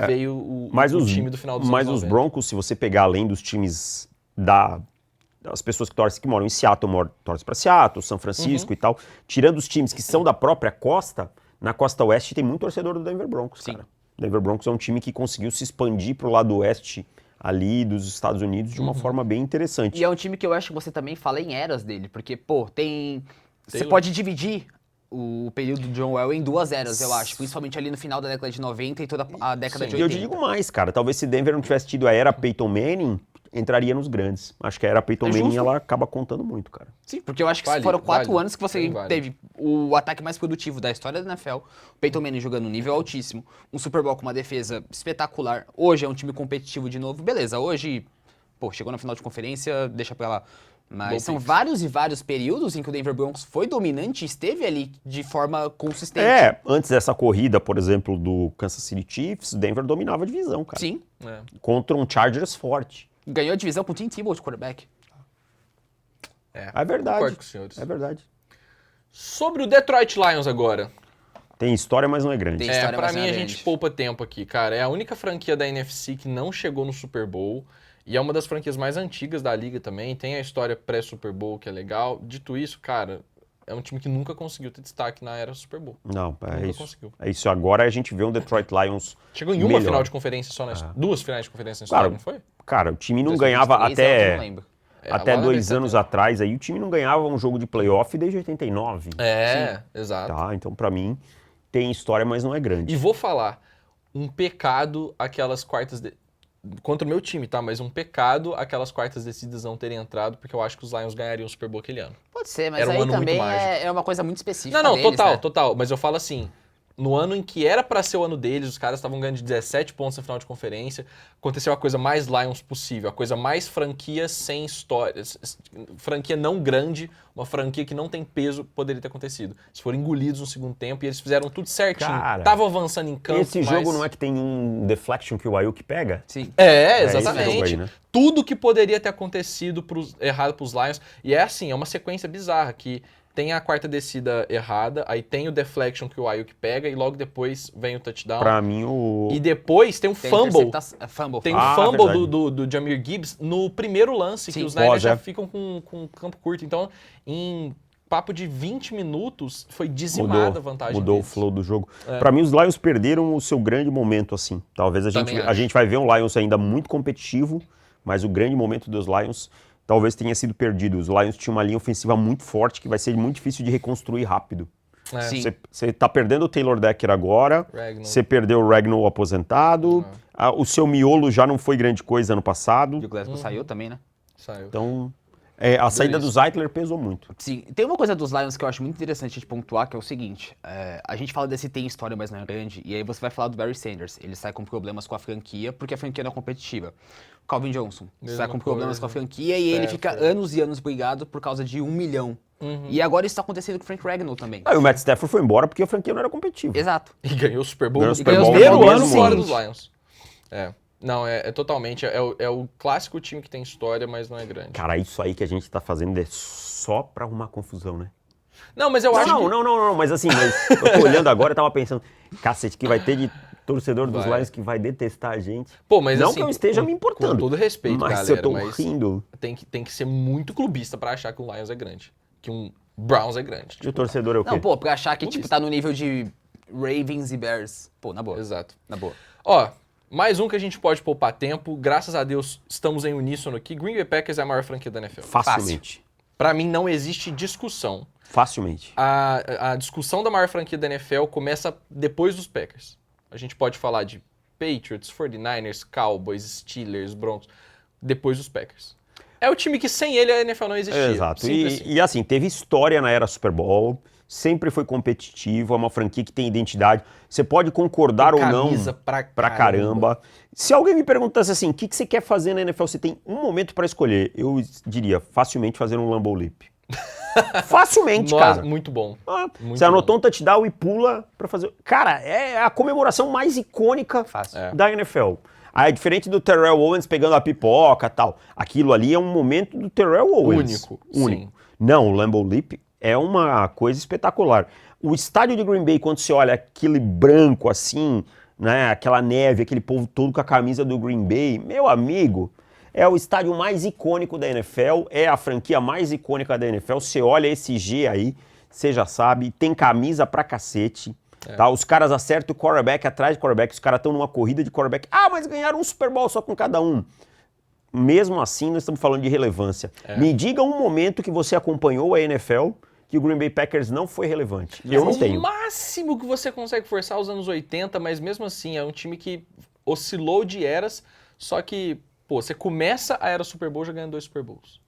veio o time do final dos anos 90.
Mas os Broncos, se você pegar além dos times das pessoas que moram em Seattle, torcem para Seattle, São Francisco e tal, tirando os times que são da própria costa, na costa oeste tem muito torcedor do Denver Broncos,
Sim.
cara. O Denver Broncos é um time que conseguiu se expandir pro lado oeste ali dos Estados Unidos de uma forma bem interessante.
E é um time que eu acho que você também fala em eras dele, porque, pô, tem... Você
Taylor.
pode dividir o período do John Elway em 2 eras, eu acho. Principalmente ali no final da década de 90 e toda a década de
E
80.
eu te digo mais, cara. Talvez se Denver não tivesse tido a era Peyton Manning, entraria nos grandes. Acho que a era Peyton Manning,
justo.
ela acaba contando muito, cara.
Sim, porque eu acho que
Vale,
foram 4
vale.
anos que você
Bem vale.
teve o ataque mais produtivo da história da NFL, o Peyton Manning jogando um nível altíssimo, um Super Bowl com uma defesa espetacular. Hoje é um time competitivo de novo. Beleza, hoje, pô, chegou na final de conferência, deixa pra lá. Mas
Bom
são
pick.
vários e vários períodos em que o Denver Broncos foi dominante e esteve ali de forma consistente.
Antes dessa corrida, por exemplo, do Kansas City Chiefs, Denver dominava a divisão, cara.
Sim,
É.
Contra um Chargers forte.
ganhou a divisão com o Tim Tebow de quarterback.
É verdade.
Concordo com os senhores.
É verdade.
Sobre o Detroit Lions agora.
Tem história, mas não é grande.
Tem história,
Pra
mas não
mim
é
a
grande.
gente poupa tempo aqui, cara. É a única franquia da NFC que não chegou no Super Bowl. E é uma das franquias mais antigas da liga também. Tem a história pré-Super Bowl, que é legal. Dito isso, cara, é um time que nunca conseguiu ter destaque na era Super Bowl.
Não, é
Nunca
isso.
conseguiu.
É isso. Agora a gente vê um Detroit Lions
Chegou em uma
melhor.
final de conferência só, duas finais de conferência na história,
Claro.
não foi?
Cara, o time não
2023
ganhava
é o que eu não
até,
lembro.
até
lá na
2
década.
anos atrás. Aí o time não ganhava um jogo de playoff desde 89.
Exato.
Tá? Então, pra mim, tem história, mas não é grande.
E vou falar, um pecado aquelas quartas... Contra o meu time, tá? Mas um pecado aquelas quartas descidas não terem entrado, porque eu acho que os Lions ganhariam o Super Bowl aquele ano.
Pode ser, mas
Era um
aí
ano muito
também
mágico.
é uma coisa muito específica
Não,
deles,
total,
né?
total. Mas eu falo assim, no ano em que era pra ser o ano deles, os caras estavam ganhando de 17 pontos na final de conferência, aconteceu a coisa mais Lions possível, a coisa mais franquia sem história, franquia não grande, uma franquia que não tem peso, poderia ter acontecido. Eles foram engolidos no segundo tempo e eles fizeram tudo certinho.
Cara,
Estavam avançando em campo,
Esse
mas...
jogo não é que tem um deflection que o Ayuk pega?
Sim.
É,
esse
exatamente.
jogo aí, né?
Tudo que poderia ter acontecido errado pros Lions. E é assim, é uma sequência bizarra, que tem a quarta descida errada, aí tem o deflection que o Ayuk pega, e logo depois vem o touchdown.
Pra mim, o...
E depois tem um
Tem
fumble.
Fumble.
Tem um
Ah,
fumble
verdade.
do Jahmyr Gibbs no primeiro lance,
Sim.
que os Niners já
é.
ficam com campo curto. Então, em papo de 20 minutos, foi dizimada a vantagem
Mudou o
deles.
flow do jogo. Pra mim, os Lions perderam o seu grande momento, assim. Talvez a
Também
gente
acho.
vai ver um Lions ainda muito competitivo, mas o grande momento dos Lions talvez tenha sido perdido. Os Lions tinham uma linha ofensiva muito forte, que vai ser muito difícil de reconstruir rápido.
É.
Sim.
Você tá perdendo o Taylor Decker agora,
Ragnow.
você perdeu o Ragnow aposentado, o seu miolo já não foi grande coisa ano passado.
E o Glasgow saiu também, né?
Saiu.
Então, a saída do Zeitler pesou muito.
Sim, tem uma coisa dos Lions que eu acho muito interessante de pontuar, que é o seguinte, a gente fala desse tem história, mas não é grande, e aí você vai falar do Barry Sanders, ele sai com problemas com a franquia, porque a franquia não é competitiva. O Calvin Johnson
Mesma
sai com problemas
coisa.
com a franquia e ele fica
Stafford.
anos e anos brigado por causa de 1 milhão. E agora isso tá acontecendo com o Frank Ragnow também.
Aí o Matt Stafford foi embora porque a franquia não era competitiva.
Exato.
E ganhou o Super Bowl
Ganhou
no
o Super
Bowl
primeiro
no
ano
mesmo
fora
ano.
dos Lions. Não, é totalmente. É o clássico time que tem história, mas não é grande.
Cara, isso aí que a gente tá fazendo é só pra arrumar confusão, né?
Não, mas eu acho que...
Não, mas assim, eu tô olhando agora e tava pensando, cacete, que vai ter de torcedor dos
Vai.
Lions que vai detestar a gente.
Pô, mas
não
assim,
que eu esteja me importando.
Com todo respeito,
mas
galera,
eu tô
mas
rindo.
tem que ser muito clubista pra achar que o Lions é grande. Que um Browns é grande.
E o torcedor é o quê?
Não, pô, pra achar que tipo,
Clubista.
tá no nível de Ravens e Bears. Pô, na boa.
Exato.
Na boa.
Ó, mais um que a gente pode poupar tempo. Graças a Deus, estamos em uníssono aqui. Green Bay Packers é a maior franquia da NFL.
Facilmente.
Pra mim, não existe discussão.
Facilmente.
A discussão da maior franquia da NFL começa depois dos Packers. A gente pode falar de Patriots, 49ers, Cowboys, Steelers, Broncos, depois dos Packers. É o time que sem ele a NFL não existia.
Exato.
Simples assim.
E assim, teve história na era Super Bowl, sempre foi competitivo, é uma franquia que tem identidade. Você pode concordar ou não
Camisa pra
caramba. Se alguém me perguntasse assim, o que você quer fazer na NFL? Você tem um momento pra escolher. Eu diria, facilmente fazer um Lambeau Leap. Facilmente,
Nossa,
cara.
muito bom. Muito
Você anotou um touchdown e pula pra fazer... Cara, é a comemoração mais icônica
Fácil.
da NFL. Aí, diferente do Terrell Owens pegando a pipoca e tal. Aquilo ali é um momento do Terrell Owens.
Único,
Único.
sim.
Não, o Lambeau Leap é uma coisa espetacular. O estádio de Green Bay, quando você olha aquele branco assim, né, aquela neve, aquele povo todo com a camisa do Green Bay, meu amigo, é o estádio mais icônico da NFL, é a franquia mais icônica da NFL. Você olha esse G aí, você já sabe, tem camisa pra cacete. Tá? Os caras acertam o quarterback atrás do quarterback, os caras estão numa corrida de quarterback. Ah, mas ganharam um Super Bowl só com cada um. Mesmo assim, nós estamos falando de relevância. Me diga um momento que você acompanhou a NFL que o Green Bay Packers não foi relevante. Eu não tenho.
O máximo que você consegue forçar os anos 80, mas mesmo assim é um time que oscilou de eras, só que, pô, você começa a era Super Bowl já ganhando 2 Super Bowls.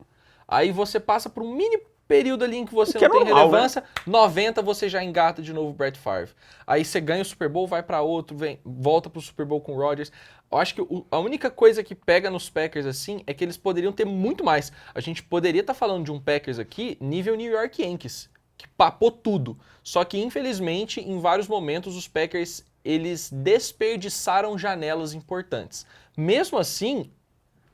Aí você passa por um mini período ali em que você não tem relevância, 90 você já engata de novo o Brett Favre. Aí você ganha o Super Bowl, vai pra outro, volta pro Super Bowl com o Rodgers. Eu acho que a única coisa que pega nos Packers assim é que eles poderiam ter muito mais. A gente poderia estar falando de um Packers aqui nível New York Yankees, que papou tudo. Só que infelizmente em vários momentos os Packers eles desperdiçaram janelas importantes. Mesmo assim,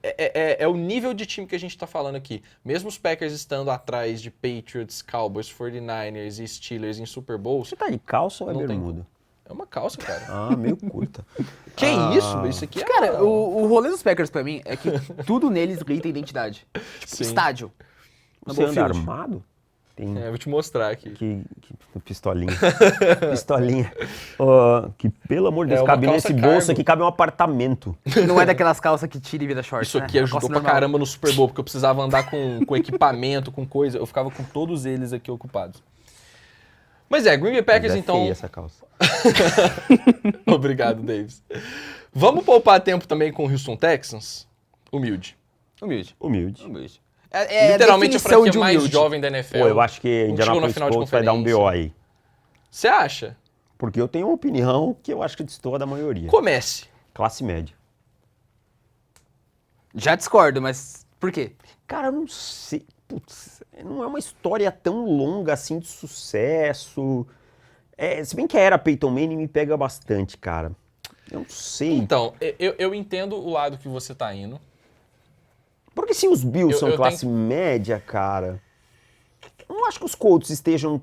é o nível de time que a gente está falando aqui. Mesmo os Packers estando atrás de Patriots, Cowboys, 49ers e Steelers em Super Bowls...
Você tá de calça ou é
Não tem
bermuda?
É uma calça, cara.
Ah, meio curta.
Que isso? Isso aqui é...
Cara, o rolê dos Packers pra mim é que tudo neles grita identidade. Tipo,
Sim.
estádio.
Você anda armado? Tem
vou te mostrar aqui.
que pistolinha. Pistolinha. Ó, que, pelo amor de Deus,
uma
cabe
calça
nesse
cargo.
bolso aqui, cabe um apartamento.
Não é daquelas calças que tira e vira short,
Isso
né?
aqui
É uma
ajudou
calça
pra
normal.
caramba no Super Bowl, porque eu precisava andar com equipamento, com coisa. Eu ficava com todos eles aqui ocupados. Mas Green Bay Packers,
Mas é
então...
feia essa calça.
Obrigado, Davis. Vamos poupar tempo também com o Houston Texans? Humilde.
Humilde.
Humilde.
Humilde.
Literalmente a
definição
franquia
de
mais
humilde.
jovem da NFL.
Pô, eu acho que
Não chegou na
Indianapolis
final de
Colts vai dar um
conferência.
BO aí.
Você acha?
Porque eu tenho uma opinião que eu acho que destoa da maioria.
Comece.
Classe média.
Já discordo, mas por quê?
Cara, eu não sei. Putz, não é uma história tão longa assim de sucesso. Se bem que a era Peyton Manning me pega bastante, cara. Eu não sei.
Então, eu entendo o lado que você tá indo.
Porque se os Bills são
eu
classe média, cara, eu não acho que os Colts estejam...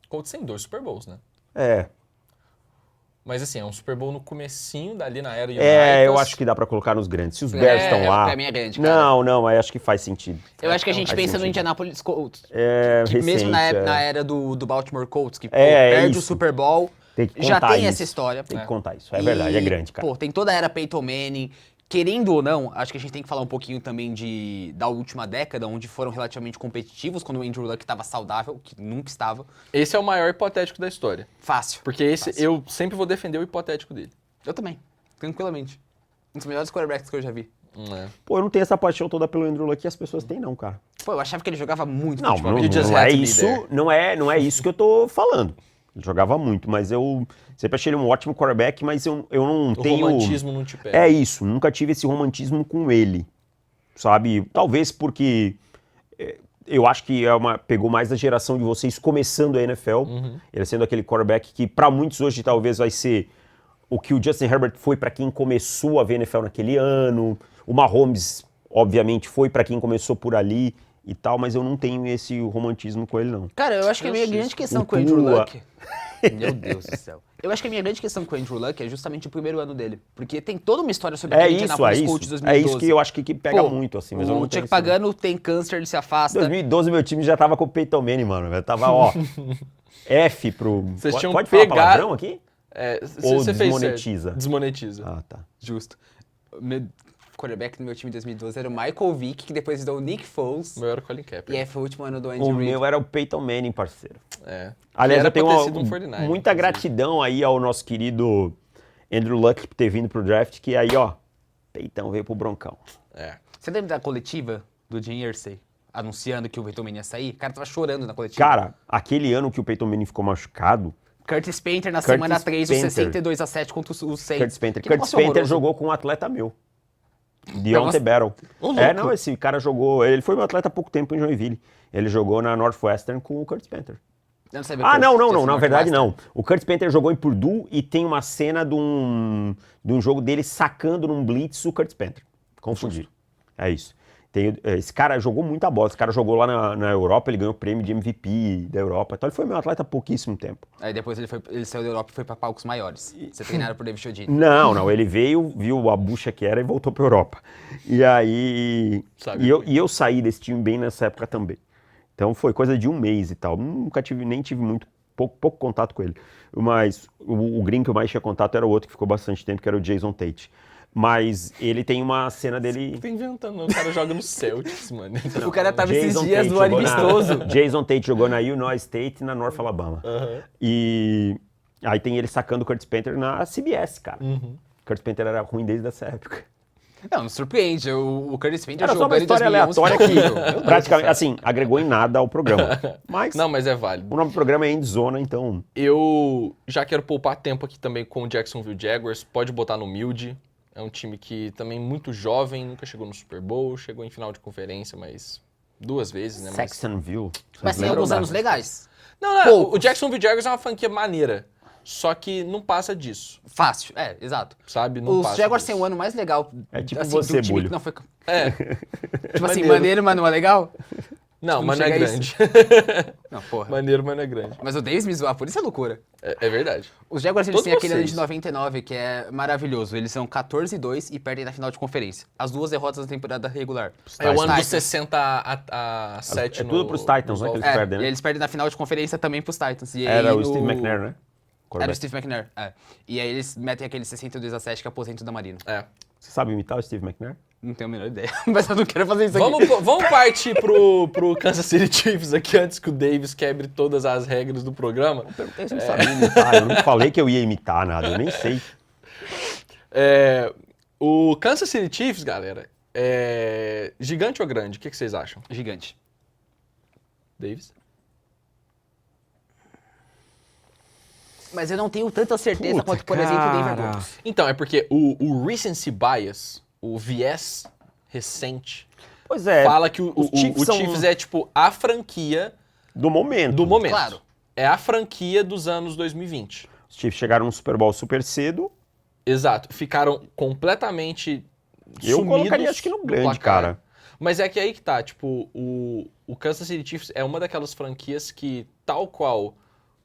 Colts tem 2 Super Bowls, né?
É,
Mas assim, é um Super Bowl no comecinho dali na era
eu acho que dá pra colocar nos grandes. Se os Bears estão lá...
Pra mim é grande, cara.
Não, aí acho que faz sentido.
Eu acho que a gente
Faz
pensa no
sentido.
Indianapolis Colts.
É,
Que mesmo
recente,
na era do Baltimore Colts, que pô,
É
perde o
isso.
Super Bowl,
Tem que
já
contar
tem
isso.
essa história.
Tem que contar isso. É verdade, é grande, cara.
Pô, tem toda a era Peyton Manning. Querendo ou não, acho que a gente tem que falar um pouquinho também da última década, onde foram relativamente competitivos, quando o Andrew Luck estava saudável, que nunca estava.
Esse é o maior hipotético da história.
Fácil.
Porque esse
Fácil.
eu sempre vou defender o hipotético dele.
Eu também, tranquilamente. Um dos melhores quarterbacks que eu já vi.
Pô, eu não tenho essa paixão toda pelo Andrew Luck que as pessoas têm, não, cara.
Pô, eu achava que ele jogava muito
Não,
futebol.
You just
não
had
é
to be
isso,
there.
não é isso que eu tô falando. Ele jogava muito, mas eu sempre achei ele um ótimo quarterback, mas eu não
O
tenho...
romantismo não te pega.
É isso, nunca tive esse romantismo com ele, sabe? Talvez porque eu acho que pegou mais da geração de vocês começando a NFL, ele sendo aquele quarterback que pra muitos hoje talvez vai ser o que o Justin Herbert foi pra quem começou a ver NFL naquele ano, o Mahomes, obviamente, foi pra quem começou por ali e tal, mas eu não tenho esse romantismo com ele, não.
Cara, eu acho que a minha grande questão com o Andrew Luck... Meu Deus do céu. Eu acho que a minha grande questão com o Andrew Luck é justamente o primeiro ano dele. Porque tem toda uma história sobre aquele Indianapolis Colts de 2012.
É isso que eu acho que pega
Pô,
muito, assim. Mas eu não
o
tenho
Chuck Pagano tem câncer, ele se afasta.
2012 meu time já tava com o Peyton Manning, mano. Eu tava, ó, F pro...
Vocês tinham
Pode falar
pegar-
palavrão aqui? Ou
Você fez
desmonetiza?
certo. Desmonetiza.
Ah, tá.
Justo. O meu quarterback no meu time em 2012 era o Michael Vick, que depois deu o Nick Foles.
O meu era o Colin Kaepernick.
E aí foi o último ano do Andy
O
Reid.
meu era o Peyton Manning, parceiro.
É.
Aliás,
Era
eu tenho
pra ter sido um 49ers,
muita
inclusive.
gratidão aí ao nosso querido Andrew Luck por ter vindo pro draft, que aí, ó, Peyton veio pro Broncão.
É.
Você lembra da coletiva do Jim Irsay anunciando que o Peyton Manning ia sair? O cara tava chorando na coletiva.
Cara, aquele ano que o Peyton Manning ficou machucado,
Curtis Painter na
Curtis
semana 3, o
Painter.
62-7 contra o Saints.
Curtis Painter.
Que
Curtis
negócio
Painter
horroroso.
jogou com um atleta meu. Deontay Battle.
Ô, louco.
Não, esse cara jogou... Ele foi meu atleta há pouco tempo em Joinville. Ele jogou na Northwestern com o Curtis Painter.
Eu não sabia
Ah,
que
não,
tinha sido
na verdade
Northwestern.
não. O Curtis Painter jogou em Purdue e tem uma cena de um jogo dele sacando num blitz o Curtis Painter. Confundi. É isso. Esse cara jogou muita bola. Esse cara jogou lá na Europa, ele ganhou o prêmio de MVP da Europa. Então ele foi meu atleta há pouquíssimo tempo.
Aí depois ele saiu da Europa e foi pra palcos maiores. Você treinado por David Chiodini.
Não, ele veio, viu a bucha que era e voltou pra Europa. E aí...
Sabe
E eu saí desse time bem nessa época também. Então foi coisa de um mês e tal. Nem tive muito, pouco contato com ele. Mas o gringo que eu mais tinha contato era o outro que ficou bastante tempo, que era o Jason Tate. Mas ele tem uma cena dele...
Tô inventando, o cara joga no Celtics, mano.
O cara tava esses
Jason
dias
Tate
no
jogou
amistoso.
Jason Tate jogou na Illinois State e na North Alabama.
Aham.
E aí tem ele sacando o Curtis Painter na CBS, cara.
Uhum.
O Curtis Painter era ruim desde essa época.
Não surpreende. O Curtis Painter
Era só
jogou
uma
em
história
2011.
aleatória que praticamente, assim, agregou em nada ao programa. Mas
Não, mas é válido.
o nome do programa é Endzona, então...
Eu já quero poupar tempo aqui também com o Jacksonville Jaguars. Pode botar no Milde. É um time que também muito jovem, nunca chegou no Super Bowl, chegou em final de conferência, mas 2 vezes, né? Mas...
Saxonville.
Mas tem
Lembram
alguns
da-
anos legais.
Não,
Poucos.
o Jacksonville Jaguars é uma franquia maneira, só que não passa disso,
Fácil, exato.
sabe? Não
Os
passa
Jaguars
disso.
têm um ano mais legal.
É tipo
assim,
você,
de um time
Bulho.
que não foi...
É,
Tipo assim, maneiro, mas não é legal?
não,
Não
mas não é
chega a
grande.
Não, porra.
Maneiro, mas não é grande.
Mas o Davis me zoar, por isso é loucura.
É verdade.
Os Jaguars, eles
Todos
têm aquele ano
vocês.
de 99, que é maravilhoso. Eles são 14-2 e perdem na final de conferência. As 2 derrotas da temporada regular.
É o ano dos
Titans.
60 a 7
É tudo pros Titans, né, que eles perdem, né?
E eles perdem na final de conferência também pros Titans. E
Era
aí
o Steve McNair, né?
Era o
Quarterback.
Steve McNair, E aí eles metem aquele 62-7 que é aposento da Marina.
É.
Você sabe imitar o Steve McNair?
Não tenho a menor ideia, mas eu não quero fazer isso aqui.
Vamos partir pro Kansas City Chiefs aqui antes que o Davis quebre todas as regras do programa.
Eu não sabia imitar, eu não falei que eu ia imitar nada, eu nem sei.
O Kansas City Chiefs, galera, é gigante ou grande? O que vocês acham?
Gigante.
Davis?
Mas eu não tenho tanta certeza
Puta,
quanto, por exemplo, o Denver
cara.
Broncos.
Então, é porque o recency bias, o viés recente,
Pois é,
fala que o
os Chiefs são-
Chiefs é tipo a franquia
do momento.
do momento.
Claro.
É a franquia dos anos 2020.
Os Chiefs chegaram no Super Bowl super cedo.
Exato. Ficaram completamente
Eu
sumidos
colocaria, acho que no grande,
placar.
cara.
Mas é que aí que tá, tipo, o Kansas City Chiefs é uma daquelas franquias que, tal qual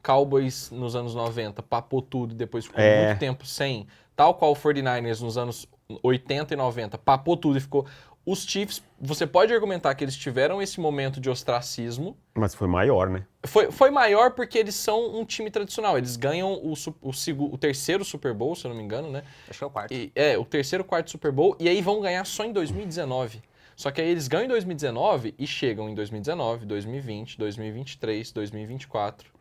Cowboys nos anos 90 papou tudo e depois ficou
É.
muito tempo sem, tal qual o 49ers nos anos 80 e 90 papou tudo e ficou... Os Chiefs, você pode argumentar que eles tiveram esse momento de ostracismo.
Mas foi maior, né?
Foi maior porque eles são um time tradicional. Eles ganham o terceiro Super Bowl, se eu não me engano, né?
Acho que é o quarto.
O terceiro, quarto Super Bowl, e aí vão ganhar só em 2019. Só que aí eles ganham em 2019 e chegam em 2019, 2020, 2023, 2024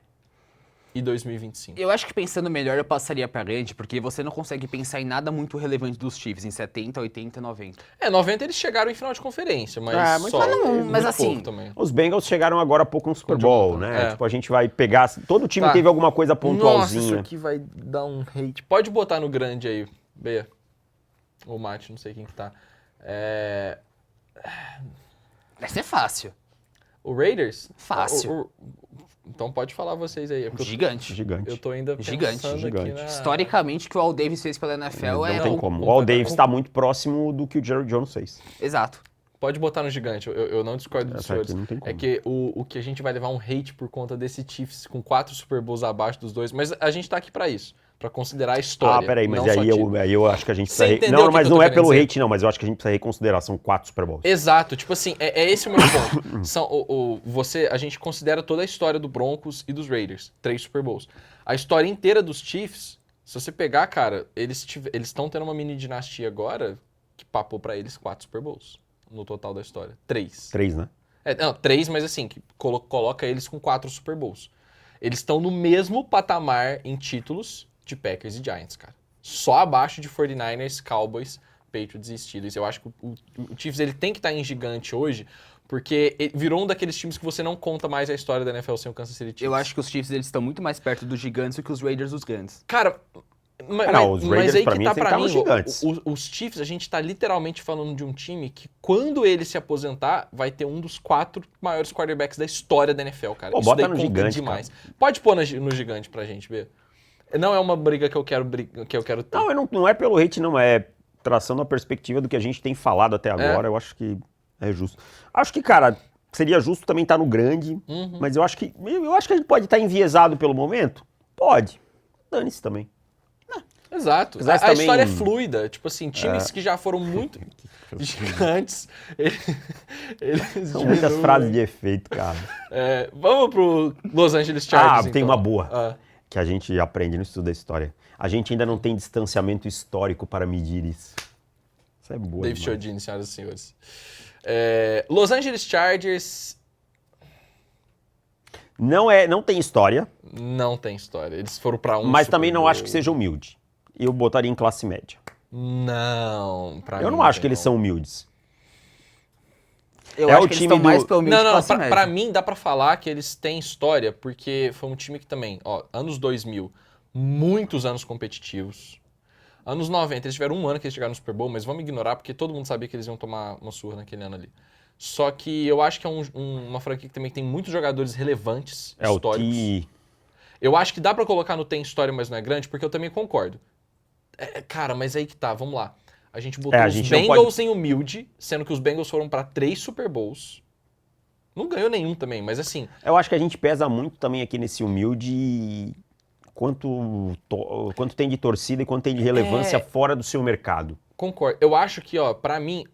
e 2025.
Eu acho que pensando melhor eu passaria pra grande, porque você não consegue pensar em nada muito relevante dos Chiefs em 70, 80, 90.
90 eles chegaram em final de conferência, mas
Ah, mas
só.
não,
muito
mas assim,
pouco também.
Os Bengals chegaram agora há pouco no Super
Com o
Bowl,
Jonathan,
né?
é.
Tipo, a gente vai pegar... Todo time
Tá.
teve alguma coisa
Nossa, isso
pontualzinha.
aqui vai dar um hate. Pode botar no grande aí, Bea. Ou Mate, não sei quem que tá.
Vai ser fácil.
O Raiders?
Fácil.
Então pode falar vocês aí. é porque
Gigante.
Gigante.
eu tô ainda
Gigante,
pensando
gigante.
aqui na...
Historicamente, o que o Al Davis fez pela NFL
Não
é...
tem como. O Al Davis está muito próximo do que o Jerry Jones fez.
Exato.
Pode botar no gigante, eu não discordo dos
Essa aqui
senhores.
não tem como.
É que o que a gente vai levar um hate por conta desse Chiefs com 4 Super Bowls abaixo dos dois, mas a gente tá aqui pra isso, pra considerar a história.
Ah, peraí, mas
não só
aí
título.
eu acho que a gente
Você
precisa...
entendeu o
Não,
que
mas
eu
não
tô
é
querendo
pelo
dizer?
hate, não, mas eu acho que a gente precisa reconsiderar. São 4 Super Bowls.
Exato, tipo assim, é esse o meu ponto. A gente considera toda a história do Broncos e dos Raiders, 3 Super Bowls. A história inteira dos Chiefs, se você pegar, cara, eles estão tendo uma mini dinastia agora que papou pra eles 4 Super Bowls no total da história. 3.
3, né?
Não, 3, mas assim, que coloca eles com 4 Super Bowls. Eles estão no mesmo patamar em títulos de Packers e Giants, cara. Só abaixo de 49ers, Cowboys, Patriots e Steelers. Eu acho que o Chiefs ele tem que estar em gigante hoje, porque ele virou um daqueles times que você não conta mais a história da NFL sem o Kansas City Chiefs.
Eu acho que os Chiefs eles estão muito mais perto dos gigantes do que os Raiders dos grandes.
Cara,
os Raiders,
aí
pra
que
mim,
tá
tem que
pra
estar
mim,
nos gigantes.
os Chiefs, a gente tá literalmente falando de um time que, quando ele se aposentar, vai ter um dos 4 maiores quarterbacks da história da NFL, cara.
Pô,
Isso
bota
daí
no
conta
gigante,
demais. Pode pôr no gigante pra gente ver. Não é uma briga que eu quero ter.
Não é pelo hate, não. É traçando a perspectiva do que a gente tem falado até agora. Eu acho que é justo. Acho que, cara, seria justo também estar no grande, mas eu acho que a gente pode estar enviesado pelo momento. Pode. Dane-se também.
Exato.
Apesar
A
de também-
história é fluida. Tipo assim, times que já foram muito gigantes, eles
São muitas
diminuem.
frases de efeito, cara.
Vamos pro Los Angeles Chargers,
Tem
então.
uma boa.
Ah.
Que a gente aprende no estudo da história. A gente ainda não tem distanciamento histórico para medir isso. Isso é boa
Dave
demais.
Chiodini, senhoras e senhores. Los Angeles Chargers
Não tem história,
não tem história. Eles foram pra
mas
Super
também não
Bowl.
acho que seja humilde. Eu botaria em classe média.
Não, pra
Eu
mim
não acho
tem
que eles
como.
são humildes.
Eu
É
acho
o
que eles
time
estão mais
do-
pra humilde que
Não,
classe
pra
média.
mim dá pra falar que eles têm história, porque foi um time que também, ó, anos 2000, muitos anos competitivos. Anos 90, eles tiveram um ano que eles chegaram no Super Bowl, mas vamos ignorar, porque todo mundo sabia que eles iam tomar uma surra naquele ano ali. Só que eu acho que é uma franquia que também tem muitos jogadores relevantes,
É o
históricos.
T.
Eu acho que dá pra colocar no tem história, mas não é grande, porque eu também concordo. Cara, mas aí que tá, vamos lá. A gente botou
a
os
gente não
Bengals em humilde, sendo que os Bengals foram pra 3 Super Bowls. Não ganhou nenhum também, mas assim,
Eu acho que a gente pesa muito também aqui nesse humilde quanto tem de torcida e quanto tem de relevância fora do seu mercado.
concordo. Eu acho que, ó, pra mim,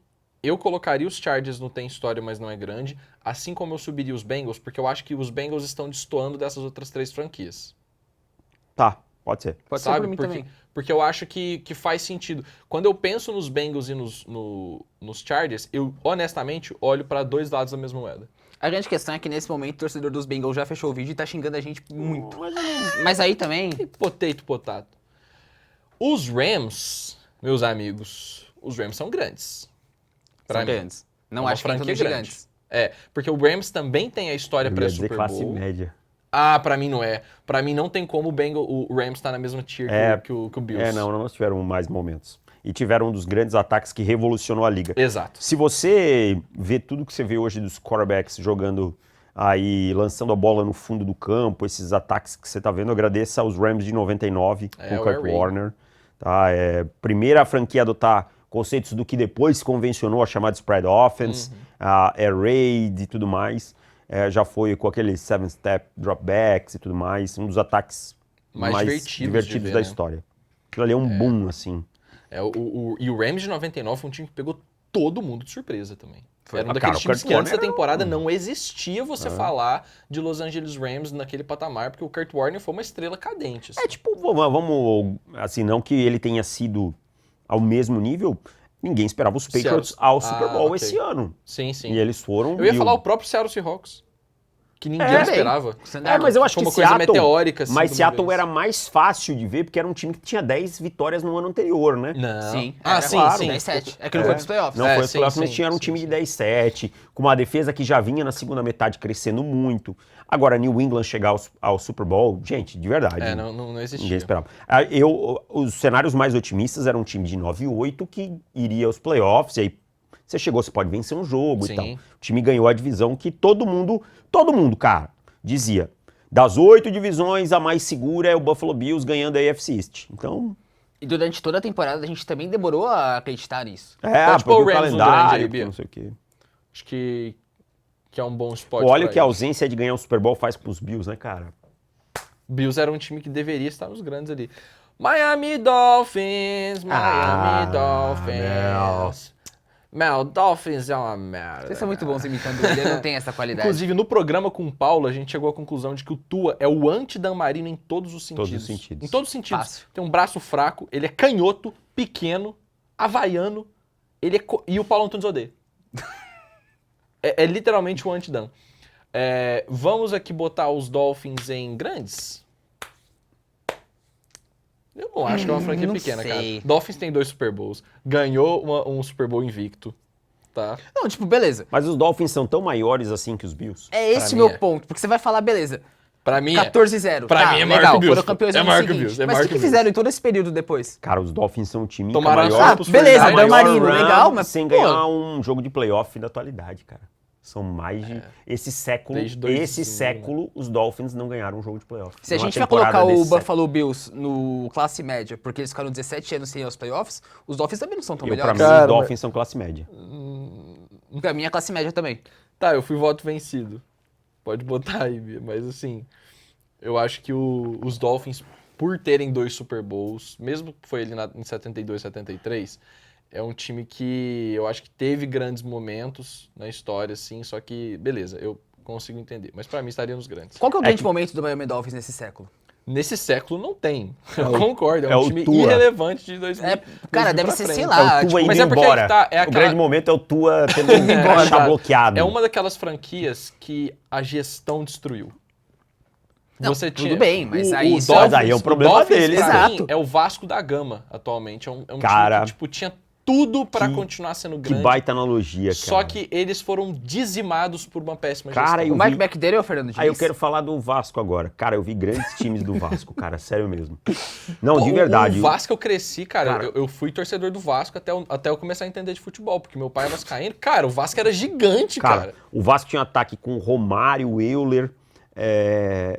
eu colocaria os Chargers no tem história, mas não é grande, assim como eu subiria os Bengals, porque eu acho que os Bengals estão destoando dessas outras 3 franquias.
Tá, pode ser.
Pode ser
Sabe?
pra mim também.
Porque eu acho que faz sentido. Quando eu penso nos Bengals e nos Chargers, eu honestamente olho pra dois lados da mesma moeda.
A grande questão é que nesse momento o torcedor dos Bengals já fechou o vídeo e tá xingando a gente muito. Mas aí também...
Potato. Os Rams, meus amigos, os Rams são grandes. Pra
São
mim.
grandes. Não
É uma
acho que entram
franquia
nos
grande.
gigantes.
Porque o Rams também tem a história
Eu ia dizer
pré-Super
classe
Bowl.
média.
Ah, pra mim não é. Pra mim não tem como o Rams estar na mesma tier que o Bills.
Não tiveram mais momentos. E tiveram um dos grandes ataques que revolucionou a liga.
Exato.
Se você vê tudo que você vê hoje dos quarterbacks jogando aí, lançando a bola no fundo do campo, esses ataques que você tá vendo, agradeça aos Rams de 99, com
o
o Kurt
Air Raid.
Warner. Tá? Primeira franquia a adotar conceitos do que depois se convencionou a chamar de spread offense, a Air Raid e tudo mais. Já foi com aqueles 7-step dropbacks e tudo mais, um dos ataques
Mais
mais
divertidos de ver,
da
né?
história. Aquilo ali é um boom, assim.
E o Rams de 99 foi um time que pegou todo mundo de surpresa também. Era um
Ah,
daqueles
cara, o
times
Kurt
que antes da
Warner
temporada não existia você falar de Los Angeles Rams naquele patamar, porque o Kurt Warner foi uma estrela cadente. assim.
Vamos, assim, não que ele tenha sido ao mesmo nível, ninguém esperava os Patriots
Seattle.
ao Super Bowl
ok.
esse ano.
Sim, sim.
E eles foram...
Eu ia falar o próprio Seattle Seahawks, que ninguém esperava.
mas eu acho
Foi
que
uma coisa
Seattle,
meteórica, assim,
mas
de uma
Seattle
vez.
era mais fácil de ver, porque era um time que tinha 10 vitórias no ano anterior, né?
Não.
Sim.
Ah,
era
sim,
claro,
sim.
10-7. É que não foi pros playoffs.
Não foi os
sim,
playoffs, mas
sim,
tinha um
sim,
time
sim.
de 10-7, com uma defesa que já vinha na segunda metade crescendo muito. Agora, New England chegar ao Super Bowl, gente, de verdade.
Não existia.
Ninguém esperava. Os cenários mais otimistas eram um time de 9-8 que iria aos playoffs, e aí você chegou, você pode vencer um jogo
Sim.
e tal. O time ganhou a divisão que todo mundo, cara, dizia, das 8 divisões, a mais segura é o Buffalo Bills ganhando a AFC East. Então,
E durante toda a temporada a gente também demorou a acreditar nisso.
Pode pôr o
porque
Rams no grande aí,
calendário,
Bia.
não sei o quê.
Acho que é um bom spot.
Olha o
pra
que a
eles.
ausência de ganhar o Super Bowl faz pros Bills, né, cara?
Bills era um time que deveria estar nos grandes ali. Miami Dolphins, Dolphins. Mel, Dolphins é uma merda.
Vocês são muito bons imitando ele, não tem essa qualidade.
Inclusive, no programa com o Paulo, a gente chegou à conclusão de que o Tua é o anti-Dan Marino em todos os sentidos.
Todos os sentidos.
Em todos os sentidos.
Fácil.
Tem um braço fraco, ele é canhoto, pequeno, havaiano, e o Paulo Antunes odeia. é literalmente o anti-Dan. Vamos aqui botar os Dolphins em grandes? Eu não acho que é uma franquia
não
pequena,
sei.
cara. Dolphins tem 2 Super Bowls. Ganhou um Super Bowl invicto, tá?
Não, tipo, beleza.
Mas os Dolphins são tão maiores assim que os Bills.
É esse o
mim
meu
é.
ponto, porque você vai falar, beleza,
Pra mim
14-0.
Pra
tá,
mim é maior
legal,
que o Bills,
foram campeões
é
no
maior
ano
que o
seguinte.
Bills, é
Mas
maior
o
que
que
o Bills.
fizeram em todo esse período depois?
Cara, os Dolphins são um time
Tomaram
com a
as
maior,
pros
beleza,
Fortnite.
Dan Marino,
run
legal, mas
sem
pô,
ganhar um jogo de playoff da atualidade, cara. São mais de... Esse século,
Desde 2000,
esse século, os Dolphins não ganharam um jogo de playoff.
Se a
Numa
gente vai
temporada
colocar o
desse século.
Buffalo Bills no classe média, porque eles ficaram 17 anos sem ir aos playoffs, os Dolphins também não são tão
Pra
melhores.
mim,
Cara,
os Dolphins são classe média.
Pra mim é classe média também.
Tá, eu fui voto vencido. Pode botar aí, Bia. Mas assim, eu acho que os Dolphins, por terem 2 Super Bowls, mesmo que foi ali em 72, 73, é um time que eu acho que teve grandes momentos na história, assim, só que, beleza, eu consigo entender. Mas pra mim estaria nos grandes.
Qual que é o grande momento do Miami Dolphins nesse século?
Nesse século não tem. Eu concordo. É um time
Tua.
irrelevante de 2000.
Cara,
2000
deve
pra
ser,
frente.
sei
É
lá.
o Tua indo
mas é porque
embora.
tá, é
O
aquela-
grande momento é o Tua tendo um
Exato.
crachá bloqueado.
É uma daquelas franquias que a gestão destruiu.
Não, tudo bem, mas aí isso-
Mas aí é um problema
o Dolphins,
deles.
pra mim,
Exato.
é o Vasco da Gama atualmente. É um
Cara,
time que tipo, tinha tudo pra
que-
continuar sendo
Que
grande.
baita analogia, cara.
Só que eles foram dizimados por uma péssima
Cara,
gestão.
O Mike McDaniel ou o Fernando Diniz?
Aí eu quero falar do Vasco agora. Cara, eu vi grandes times do Vasco, cara, sério mesmo. Não,
Pô,
de verdade.
O Vasco eu cresci, cara.
Cara,
Eu fui torcedor do Vasco até eu começar a entender de futebol, porque meu pai é vascaíno. Cara, o Vasco era gigante, cara.
O Vasco tinha ataque com Romário, Euler,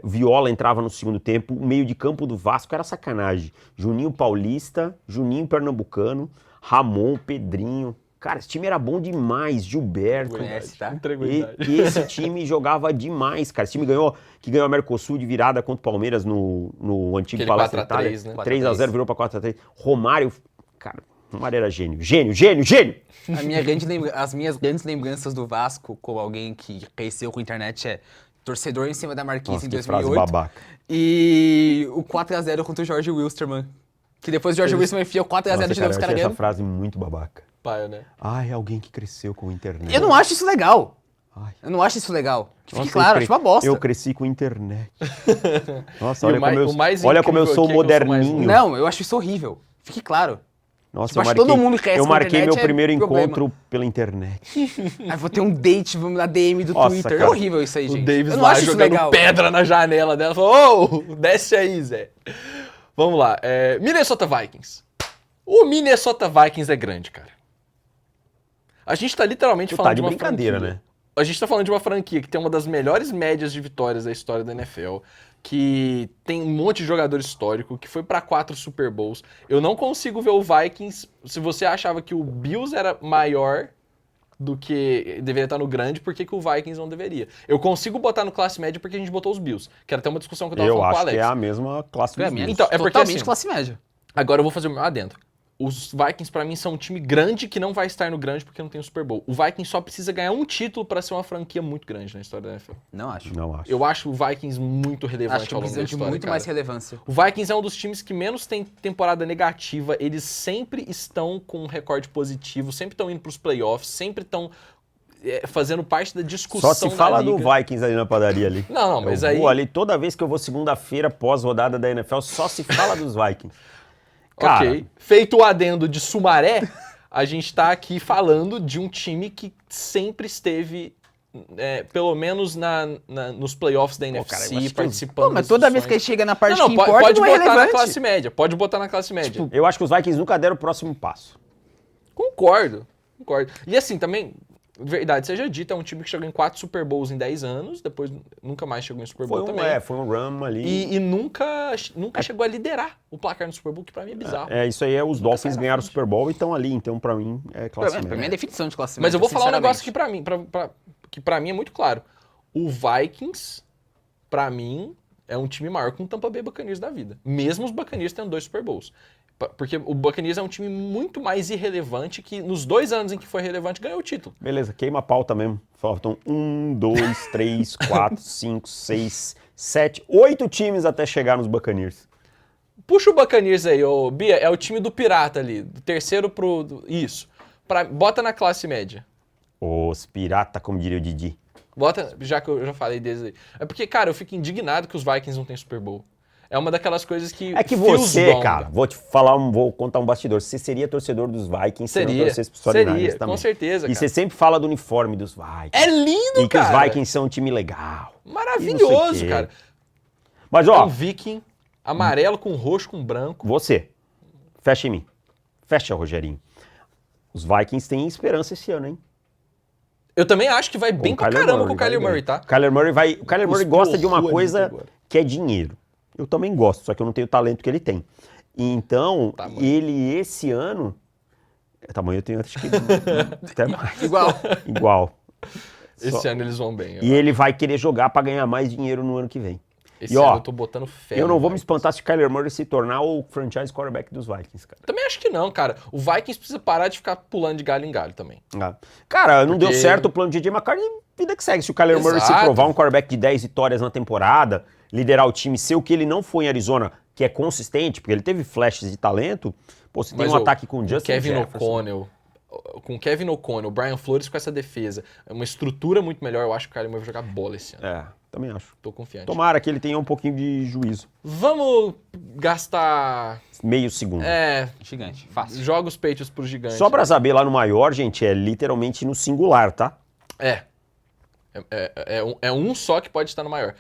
Viola entrava no segundo tempo. O meio de campo do Vasco era sacanagem. Juninho Paulista, Juninho Pernambucano, Ramon, Pedrinho. Cara, esse time era bom demais. Gilberto.
Conhece, tá?
Entrego a idade.
E esse time jogava demais, cara. Esse time que ganhou a Mercosul de virada contra o Palmeiras no antigo
Aquele
Palácio
4 a
Itália.
3, né?
3-0 virou pra 4-3. Romário, cara, Romário era gênio. Gênio!
As minhas grandes lembranças do Vasco, como alguém que cresceu com a internet, é torcedor em cima da Marquise
Nossa,
em
que frase
2008.
babaca.
E o 4x0 contra o Jorge Wilstermann. Que depois o Jorge Wilstermann enfia o 4x0
Nossa,
de novo,
cara,
os
eu achei
caras
essa
ganham.
frase muito babaca.
Pai, né?
Ai, alguém que cresceu com a internet.
Eu não acho isso legal.
Ai.
Eu não acho isso legal. Que fique
Nossa,
claro, acho uma bosta.
Eu cresci com internet. Nossa,
E
olha
o mais
olha como eu
incrível
sou
aqui é que eu sou mais
moderninho.
Não, eu acho isso horrível. Fique claro.
Nossa,
Tipo, acho que todo mundo cresce
eu
com
marquei
internet,
meu
é
primeiro
problema.
encontro pela internet.
Aí vou ter um date, vamos dar DM do
Nossa,
Twitter.
cara.
É horrível isso aí,
O
gente.
Davis
eu não
lá
acho isso
jogando
legal.
pedra na janela dela. Falou, ô, desce aí, Zé. Vamos lá. Minnesota Vikings. O Minnesota Vikings é grande, cara. A gente tá literalmente
Tu
falando
tá de
uma
brincadeira,
franquia.
né?
A gente tá falando de uma franquia que tem uma das melhores médias de vitórias da história da NFL, que tem um monte de jogador histórico, que foi pra 4 Super Bowls. Eu não consigo ver o Vikings... Se você achava que o Bills era maior do que deveria estar no grande, por que o Vikings não deveria? Eu consigo botar no classe média porque a gente botou os Bills, que era até uma discussão que eu tava
Eu
falando com o
acho
Alex.
que é a mesma classe
Pra
dos
mim é
Bills.
Então, é porque
totalmente
assim-
classe média.
Agora eu vou fazer o meu adentro. Os Vikings, pra mim, são um time grande que não vai estar no grande porque não tem o Super Bowl. O Vikings só precisa ganhar um título pra ser uma franquia muito grande na história da NFL.
Não acho.
Não acho.
Eu acho o Vikings muito relevante
Acho que
ao longo da
precisa de
história,
muito
cara.
mais relevância.
O Vikings é um dos times que menos tem temporada negativa. Eles sempre estão com um recorde positivo, sempre estão indo pros playoffs, sempre estão fazendo parte da discussão
Só se fala
da
do
liga.
Vikings ali na padaria ali.
Não, mas
eu
aí...
vou ali toda vez que eu vou segunda-feira pós-rodada da NFL, só se fala dos Vikings. Cara,
Ok. Feito o adendo de Sumaré, a gente tá aqui falando de um time que sempre esteve, pelo menos nos playoffs da NFC,
cara, eu acho que
participando.
Pô, mas
das
toda vez que ele
discussões.
chega na parte
Não,
que
pode
importa, não é
botar na
relevante.
classe média. Pode botar na classe média.
eu acho que os Vikings nunca deram o próximo passo.
Concordo. E assim, também, verdade seja dita, é um time que chegou em 4 Super Bowls em 10 anos, depois nunca mais chegou em Super Bowl também.
Foi um run ali.
E nunca chegou a liderar o placar no Super Bowl, que pra mim é bizarro.
Isso aí os Dolphins
sai na
ganharam o
frente.
Super Bowl e estão ali, então pra mim é classe
Pra mim é
média.
definição de classe média.
Mas eu vou falar um negócio aqui
sinceramente.
pra mim, que pra mim é muito claro. O Vikings, pra mim, é um time maior que o Tampa Bay Buccaneers da vida. Mesmo os Buccaneers tendo 2 Super Bowls. Porque o Buccaneers é um time muito mais irrelevante que nos 2 anos em que foi relevante ganhou o título.
Beleza, queima a pauta mesmo. Faltam 1, 2, 3, 4, 5, 6, 7, 8 times até chegar nos Buccaneers.
Puxa o Buccaneers aí, ô Bia, é o time do Pirata ali, do terceiro isso. Bota na classe média.
Os pirata, como diria o Didi.
Bota, já que eu já falei deles aí. É porque, cara, eu fico indignado que os Vikings não têm Super Bowl. É uma daquelas coisas que...
É que
feels
você,
wrong.
cara, vou contar um bastidor. Você seria torcedor dos Vikings se não
Seria,
torcesse pros 49ers
seria,
também.
com certeza,
E
cara.
você sempre fala do uniforme dos Vikings.
É lindo,
E que
cara.
os Vikings são um time legal. E não sei
Maravilhoso,
o quê.
cara.
Mas,
É
ó,
um viking, amarelo com roxo com branco.
você, fecha em mim. Fecha, Rogerinho. Os Vikings têm esperança esse ano, hein?
Eu também acho que vai bem pra caramba com o Kyler Murray, tá?
O Kyler Murray gosta de uma
Cuspiu
coisa
agora.
que é dinheiro. Eu também gosto, só que eu não tenho o talento que ele tem. Então,
Tamanho.
ele esse ano... Tamanho eu tenho, acho que até mais.
Igual.
Igual.
Esse ano eles vão bem.
E ele vai querer jogar pra ganhar mais dinheiro no ano que vem.
Esse
e, ó,
ano eu tô botando fé.
Eu não
no
vou me
Vikings.
espantar se o Kyler Murray se tornar o franchise quarterback dos Vikings, cara.
Também acho que não, cara. O Vikings precisa parar de ficar pulando de galho em galho também.
Cara, não deu
Porque-
certo o plano de DJ McCarthy, vida que segue. Se o Kyler Murray se
Exato.
provar um quarterback de 10 vitórias na temporada, liderar o time, ser o que ele não foi em Arizona, que é consistente, porque ele teve flashes de talento, pô, você tem um ataque com o Justin
Kevin
Jefferson.
O'Connell, com Kevin O'Connell, Brian Flores com essa defesa, uma estrutura muito melhor, eu acho que o Kyler Murray vai jogar bola esse ano.
É, também acho.
Tô confiante.
Tomara que ele tenha um pouquinho de juízo.
Vamos gastar
Meio segundo.
Gigante, fácil.
jogos Patriots pro gigante.
Só pra saber, lá no maior, gente, é literalmente no singular, tá?
É um só que pode estar no maior.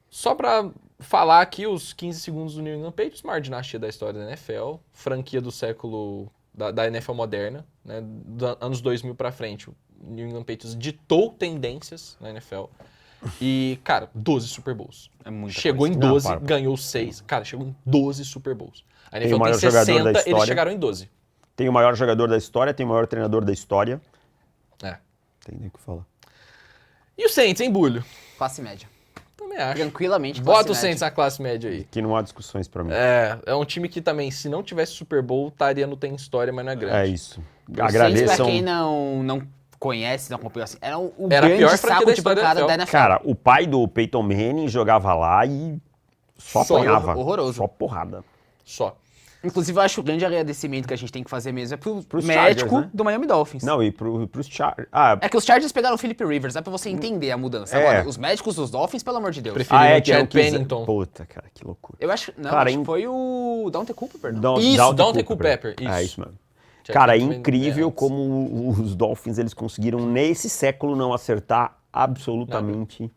Só pra falar aqui os 15 segundos do New England Patriots, maior dinastia da história da NFL, franquia do século da NFL moderna, né, anos 2000 pra frente. O New England Patriots ditou tendências na NFL. E, cara, 12 Super Bowls.
É muita
Chegou
coisa.
em 12,
Não, para.
ganhou 6. Cara, chegou em 12 Super Bowls. A
Tem o
NFL tem
maior jogador da
60, eles
história.
chegaram em 12.
Tem o maior jogador da história, tem o maior treinador da história.
É.
Tem nem o que falar.
E o Saints, hein, Bulho?
Classe média.
Também acho.
Tranquilamente, classe
Bota o
média.
Saints na classe média aí.
Que não há discussões pra mim.
É um time que também, se não tivesse Super Bowl, estaria no Tem História, mas não é grande.
É isso.
O Saints,
Agradeçam.
pra quem não conhece, não acompanhou assim, era o
Era a
grande
pior franquia
saco
da
de
história da
pancada da
NFL.
NFL.
Cara, o pai do Peyton Manning jogava lá e só
Só
apanhava.
horroroso.
Só porrada.
Só.
Inclusive, eu acho que o grande agradecimento que a gente tem que fazer mesmo é
Pros
médico
Chargers, né?
do Miami Dolphins.
Não, e pros Chargers.
É que os Chargers pegaram o Philip Rivers, dá pra você entender a mudança.
É.
Agora, os médicos dos Dolphins, pelo amor de Deus.
Prefiro-
é
o
que não
Chad
quis-
Pennington.
Puta, cara, que loucura.
Eu acho, não,
Cara,
acho que foi o Dante Cooper, perdão.
Downton Culpepper,
É
isso.
isso mesmo.
Chad
Cara, é
Pennington
incrível
antes.
como os Dolphins eles conseguiram nesse século não acertar absolutamente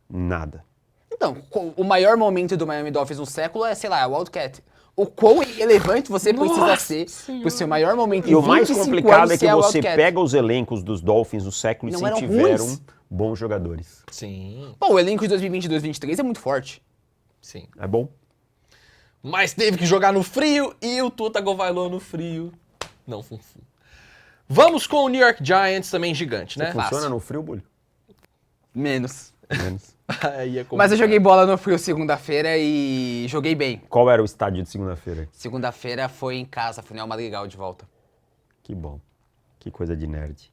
nada.
Então, o maior momento do Miami Dolphins no século é, sei lá, o Wildcat. O quão irrelevante você precisa ser pro seu maior momento em
E o mais
25
complicado
anos
é que
ser a
você
Wildcat.
pega os elencos dos Dolphins no século e
Não
sempre
eram
tiveram
ruins.
bons jogadores.
Sim,
Bom, o elenco de 2020 e 2023 é muito forte.
sim.
É bom?
Mas teve que jogar no frio e o Tua Tagovailoa no frio. Não, funfu. Vamos com o New York Giants, também gigante, né?
Funciona
Fácil.
no frio, Bulho?
Menos.
Menos.
Aí é
Mas eu
complicado.
joguei bola no frio segunda-feira e joguei bem.
Qual era o estádio de segunda-feira?
Segunda-feira foi em casa, fui no Madrigal de volta.
Que bom. Que coisa de nerd.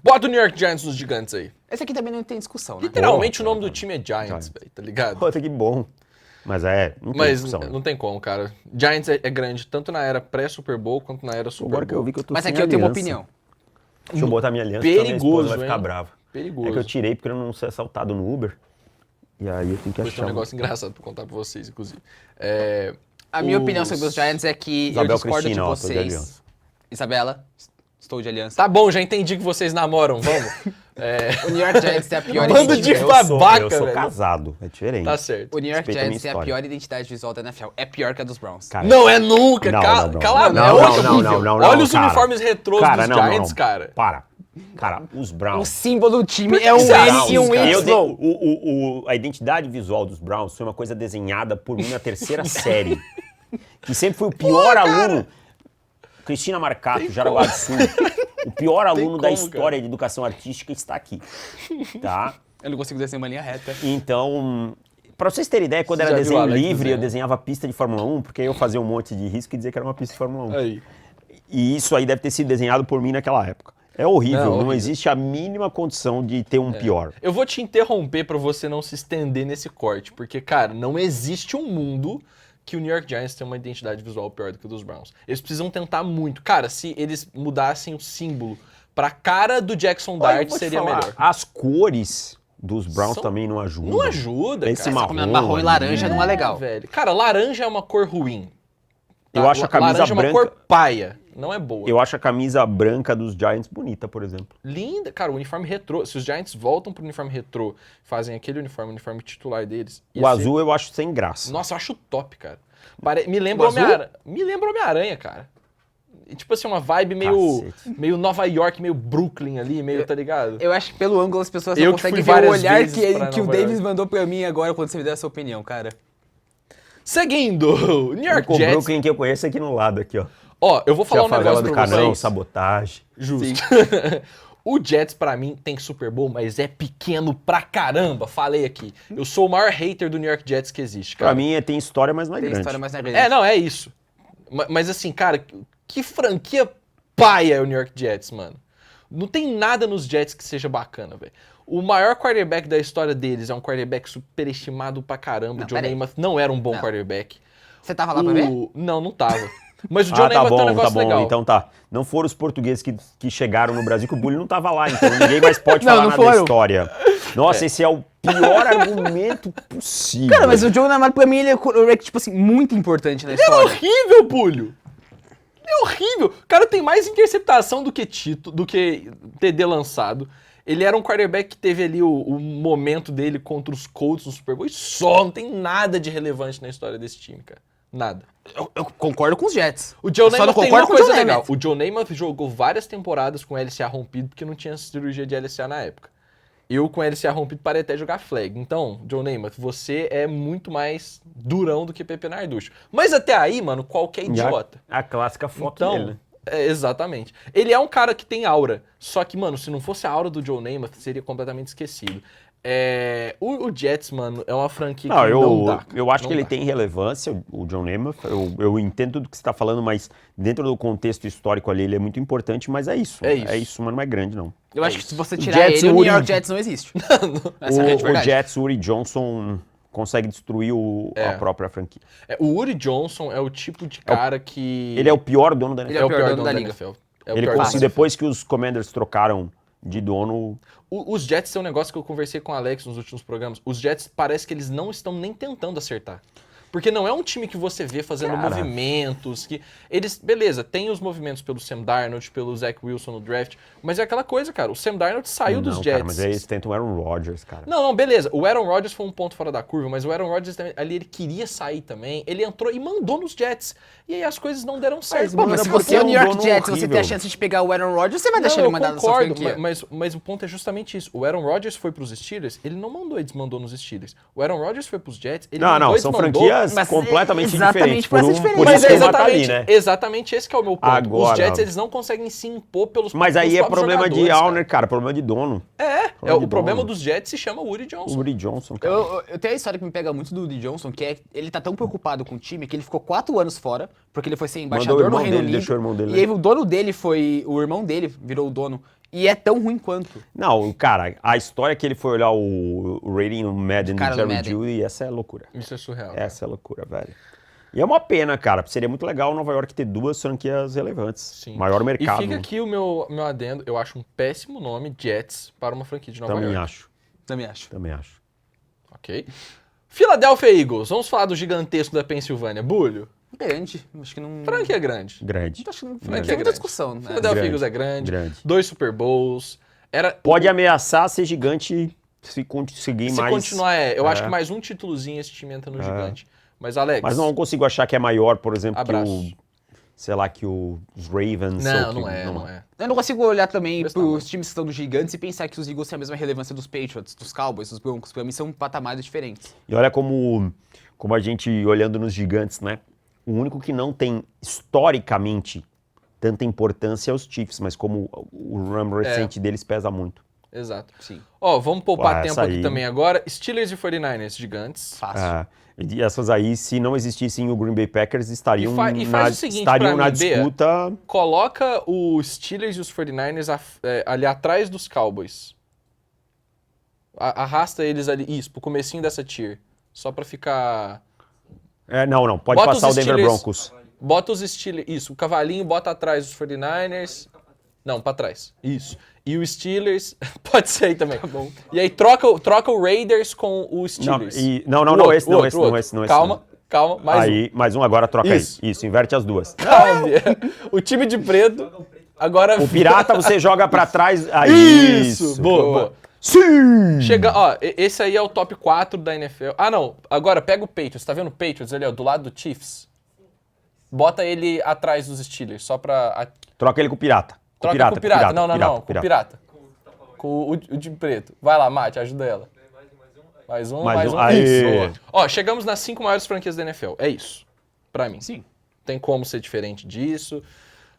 Bota o New York Giants nos gigantes aí.
Esse aqui também não tem discussão, né?
Literalmente
Porra,
o nome
cara.
do time é Giants,
Giants.
velho, tá ligado?
Puta, que bom. Mas não tem
Mas
discussão.
não tem como, cara. Giants é grande tanto na era pré-Super Bowl quanto na era Super
Agora que eu
Bowl.
vi que eu tô
Mas
sem
aqui eu tenho uma
aliança.
opinião.
Deixa eu botar minha aliança, senão minha esposa
Perigoso,
vai ficar
hein?
brava.
Perigoso.
É que eu tirei porque eu não ser assaltado no Uber. E aí eu tenho que
Depois tem
achar
um negócio engraçado pra contar pra vocês, inclusive. É,
A minha opinião sobre os Giants é que
Isabel
eu discordo
Cristina,
de
ó, tô de
vocês.
aliança.
Isabela, estou de aliança.
Tá bom, já entendi que vocês namoram, vamos.
O New York Giants é a pior
Bando de
identidade.
babaca,
eu sou
velho.
casado, é diferente.
Tá certo.
O New York
Respeita a minha
Giants é a
história.
pior identidade visual da NFL. É pior que a dos Browns.
Cara,
Não é nunca,
Não,
cala,
não,
cala a
não,
boca.
não,
É
não,
horrível.
não,
Olha os
cara.
uniformes retrôs
Cara,
dos
não,
Giants,
não.
cara.
Para. Cara, os
O
Browns...
símbolo do time
que
é um
você acha
N e um
isso, cara?
Y.
A identidade visual dos Browns foi uma coisa desenhada por mim na terceira série. Que sempre foi o pior aluno. Cristina Marcato, Jaraguá do Sul. O pior aluno da
como,
história de educação artística está aqui. Tá?
Eu não consigo descer uma linha reta.
Então, pra vocês terem ideia, quando
Você
era
já viu
desenho
o Alex
livre, eu
desenhando?
desenhava pista de Fórmula 1, porque eu fazia um monte de risco e dizia que era uma pista de Fórmula 1.
Aí.
E isso aí deve ter sido desenhado por mim naquela época. É horrível,
Não,
não
horrível.
existe a mínima condição de ter um pior.
Eu vou te interromper pra você não se estender nesse corte, porque, cara, não existe um mundo que o New York Giants tenha uma identidade visual pior do que a dos Browns. Eles precisam tentar muito. Cara, se eles mudassem o símbolo pra cara do Jackson
Olha, eu
Dart,
vou te
seria
falar,
melhor.
As cores dos Browns
São-
também não ajudam.
Não ajuda,
Esse
cara.
Marrom e laranja não é legal.
Velho. Cara, laranja é uma cor ruim.
Eu acho a camisa
laranja é uma
branca-
cor paia, não é boa.
Eu acho a camisa branca dos Giants bonita, por exemplo.
Linda, cara, o uniforme retrô. Se os Giants voltam pro uniforme retrô, fazem aquele uniforme titular deles. ia
O
ser-
azul eu acho sem graça.
Nossa, eu acho top, cara. Me lembra
O azul?
Homem-Aranha. Me lembra Homem-Aranha, cara. E, tipo assim, uma vibe meio Nova York, meio Brooklyn ali, meio, tá ligado?
Eu acho que pelo ângulo as pessoas
Eu
não
que
conseguem
fui
ver o
várias
olhar
vezes pra
que o
Nova
Davis
York.
mandou pra mim agora quando você me deu essa opinião, cara.
Seguindo, o New
O
York
único
Jets.
Brooklyn que eu conheço é aqui no lado, aqui, ó.
Ó, eu vou falar
Tinha
um
a favela
negócio
do
pra
Canão,
vocês.
sabotagem.
Justo. O Jets, pra mim, tem Super Bowl, mas é pequeno pra caramba. Falei aqui. Eu sou o maior hater do New York Jets que existe, cara.
Pra mim tem história, mas não é
Tem
grande.
história mais na grande.
É, não, é isso. Mas assim, cara, que franquia paia é o New York Jets, mano. Não tem nada nos Jets que seja bacana, velho. O maior quarterback da história deles é um quarterback superestimado pra caramba. O John Namath não era um bom quarterback.
Você tava lá pra ver?
Não tava. Mas o John Namath tem um negócio legal.
Então tá. Não foram os portugueses que chegaram no Brasil, que o Bully não tava lá, então ninguém mais pode falar nada da história. Nossa, esse é o pior argumento possível.
Cara, mas o John Namath, pra mim, ele é, tipo assim, muito importante na
Ele é
história.
horrível, Bulho! Ele é horrível! O cara tem mais interceptação do que TD lançado. Ele era um quarterback que teve ali o momento dele contra os Colts no Super Bowl e só, não tem nada de relevante na história desse time, cara. Nada.
Eu concordo com os Jets.
O John Namath tem uma
com o
coisa
John
legal.
Namath.
O John Namath jogou várias temporadas com LCA rompido porque não tinha cirurgia de LCA na época. Eu com LCA rompido parei até jogar flag. Então, John Namath, você é muito mais durão do que Pepe Narducho. Mas até aí, mano, qualquer idiota.
A clássica foto
Então,
dele, né?
exatamente. Ele é um cara que tem aura. Só que, mano, se não fosse a aura do John Namath, seria completamente esquecido. O Jets, mano, é uma franquia que não dá.
Eu acho
não
que ele
dá.
tem relevância, o John Namath. Eu entendo tudo que você está falando, mas dentro do contexto histórico ali, ele é muito importante, mas é isso. É isso, mas não é grande, não.
Eu acho que se você tirar ele, o New York Jets não existe. Essa é a grande
O
verdade.
Jets, o Uri Johnson consegue destruir a própria franquia.
O Uri Johnson é o tipo de cara que...
Ele é o pior dono da NFL.
Ele é o pior dono da liga.
NFL.
Ele conseguiu, depois que os Commanders trocaram de dono...
Os Jets tem um negócio que eu conversei com o Alex nos últimos programas. Os Jets parece que eles não estão nem tentando acertar. Porque não é um time que você vê fazendo movimentos. Eles, beleza, tem os movimentos pelo Sam Darnold, pelo Zach Wilson no draft, mas é aquela coisa, cara, o Sam Darnold saiu dos Jets.
Cara, mas aí eles tentam o Aaron Rodgers, cara.
Não, beleza. O Aaron Rodgers foi um ponto fora da curva, mas o Aaron Rodgers ali, ele queria sair também. Ele entrou e mandou nos Jets. E aí as coisas não deram certo.
Pô, mas se você é o New York Jets, você tem a chance de pegar o Aaron Rodgers, você vai deixar ele mandar na sua franquia.
Mas o ponto é justamente isso. O Aaron Rodgers foi pros Steelers, ele não mandou e desmandou nos Steelers. O Aaron Rodgers foi pros Jets, ele mandou e
são
desmandou.
franquias completamente diferentes.
Por essa diferença.
Por
Mas
isso
é
que ele tá ali, né?
exatamente esse que é o meu ponto.
Agora,
os Jets, eles não conseguem se impor pelos
Mas aí
pelos
é
próprios
problema de
jogadores,
owner, cara, problema de dono.
O problema dos Jets se chama Woody Johnson.
O Uri Johnson, cara.
Eu tenho a história que me pega muito do Woody Johnson, que é ele tá tão preocupado com o time que ele ficou 4 anos fora, porque ele foi ser embaixador no Reino Unido.
Deixou o irmão dele,
e aí o dono dele foi... O irmão dele virou o dono. E é tão ruim quanto.
Não, cara, a história é que ele foi olhar o rating no Madden do Jerry
Madden.
Jeudy, essa é loucura.
Isso é surreal.
Essa é loucura, velho. E é uma pena, cara. Seria muito legal Nova York ter 2 franquias relevantes.
Sim.
Maior mercado.
E fica aqui o meu adendo. Eu acho um péssimo nome, Jets, para uma franquia de Nova
Também
York.
acho.
Também acho.
Ok. Philadelphia Eagles. Vamos falar do gigantesco da Pensilvânia. Bulho.
Grande. Acho que não...
Franquia grande.
Grande.
Acho que não
Franquia
tem muita
grande.
discussão, né?
Philadelphia
Grande.
Eagles é grande.
2
Super Bowls.
Pode ameaçar ser gigante se conseguir
Se
mais...
continuar, eu acho que mais um títulozinho esse time entra no gigante. Mas, Alex...
Mas não consigo achar que é maior, por exemplo,
Abraço.
que os Ravens.
Não,
ou que,
não é.
Eu não consigo olhar também
Desse
pros
tamanho.
times que estão dos gigantes e pensar que os Eagles têm a mesma relevância dos Patriots, dos Cowboys, dos Broncos. Pra mim são patamares diferentes.
E olha como a gente, olhando nos gigantes, né? O único que não tem, historicamente, tanta importância é os Chiefs, mas como o run recente deles pesa muito.
Exato.
Sim.
Ó, vamos poupar
Essa
tempo aqui
aí-
também agora. Steelers e 49ers, gigantes.
Fácil.
E essas aí, se não existissem o Green Bay Packers, estariam,
E faz o seguinte
estariam
pra
na
mim, Bea.
disputa.
Coloca os Steelers e os 49ers ali atrás dos Cowboys. Arrasta eles ali, isso, pro comecinho dessa tier. Só pra ficar...
Não, pode
Bota
passar o
os
Denver
Steelers-
Broncos.
Bota os Steelers... Isso, o cavalinho bota atrás dos 49ers. Não, pra trás. Isso. E o Steelers... Pode ser aí também. Tá bom. E aí troca o Raiders com o Steelers.
Não, esse não.
Calma,
Mais um agora, troca
Isso.
aí. Isso, inverte as duas.
Calma. O time de preto, agora...
O pirata você joga pra trás.
Isso! Boa.
Sim!
Esse aí é o top 4 da NFL. Ah, não. Agora, pega o Patriots. Tá vendo o Patriots ali, ó, do lado do Chiefs? Bota ele atrás dos Steelers, só pra...
Troca ele com o pirata.
Troca com o pirata. Não, com o pirata. Com o de preto. Vai lá, Mate, ajuda ela. Mais um.
Aê.
Isso. Ó, chegamos nas 5 maiores franquias da NFL. É isso. Pra mim.
Sim.
Tem como ser diferente disso.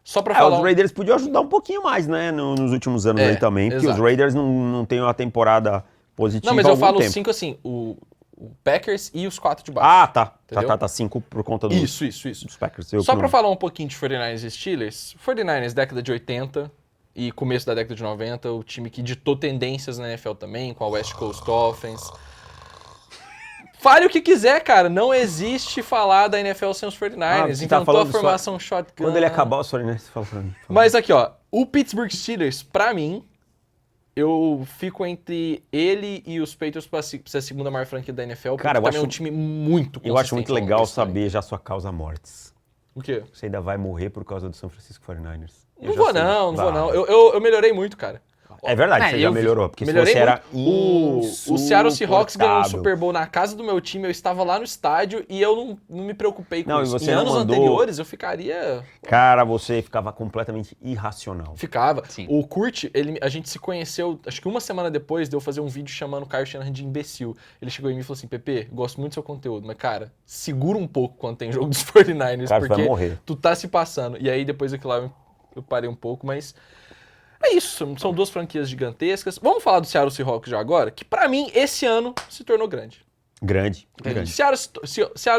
Só pra falar...
Os Raiders podiam ajudar um pouquinho mais, né, nos últimos anos aí também, porque
exato.
os Raiders não têm uma temporada positiva
Não, mas
há
eu
algum
falo
tempo.
5 assim, o Packers e os 4 de baixo. Entendeu?
Tá 5 por conta dos
Isso.
Packers.
Só pra falar um pouquinho de 49ers e Steelers, 49ers década de 80, e começo da década de 90, o time que ditou tendências na NFL também, com a West Coast Offense. Fale o que quiser, cara. Não existe falar da NFL sem os 49ers.
Você tá
Inventou a
falando
formação shotgun.
Quando ele acabar, os 49ers, você fala pra mim.
Mas aqui, ó. O Pittsburgh Steelers, pra mim, eu fico entre ele e os Patriots pra ser a segunda maior franquia da NFL, porque
Cara, eu
também é
acho-
um time muito consistente.
Eu acho muito
ao longo
legal
da história.
saber já sua causa mortes.
O quê?
Você ainda vai morrer por causa do São Francisco 49ers.
Não vou não. Eu melhorei muito, cara.
É verdade, você já
eu
melhorou, porque se
Melhorei
você era
muito. O Seattle Seahawks ganhou o
insuportável.
Super Bowl na casa do meu time, eu estava lá no estádio e eu não me preocupei com
Não, e
isso.
você
Em
não
anos
mandou-
anteriores, eu ficaria...
Cara, você ficava completamente irracional.
Ficava.
Sim.
O Kurt, a gente se conheceu, acho que uma semana depois de eu fazer um vídeo chamando o Kyle Shanahan de imbecil. Ele chegou em mim e falou assim, Pepe, gosto muito do seu conteúdo, mas cara, segura um pouco quando tem jogo dos 49ers,
Cara, você vai
porque
morrer.
tu tá se passando. E aí depois daquilo lá eu parei um pouco, mas... É isso, são duas franquias gigantescas. Vamos falar do Seattle Seahawks já agora, que pra mim, esse ano, se tornou grande.
Grande.
Seattle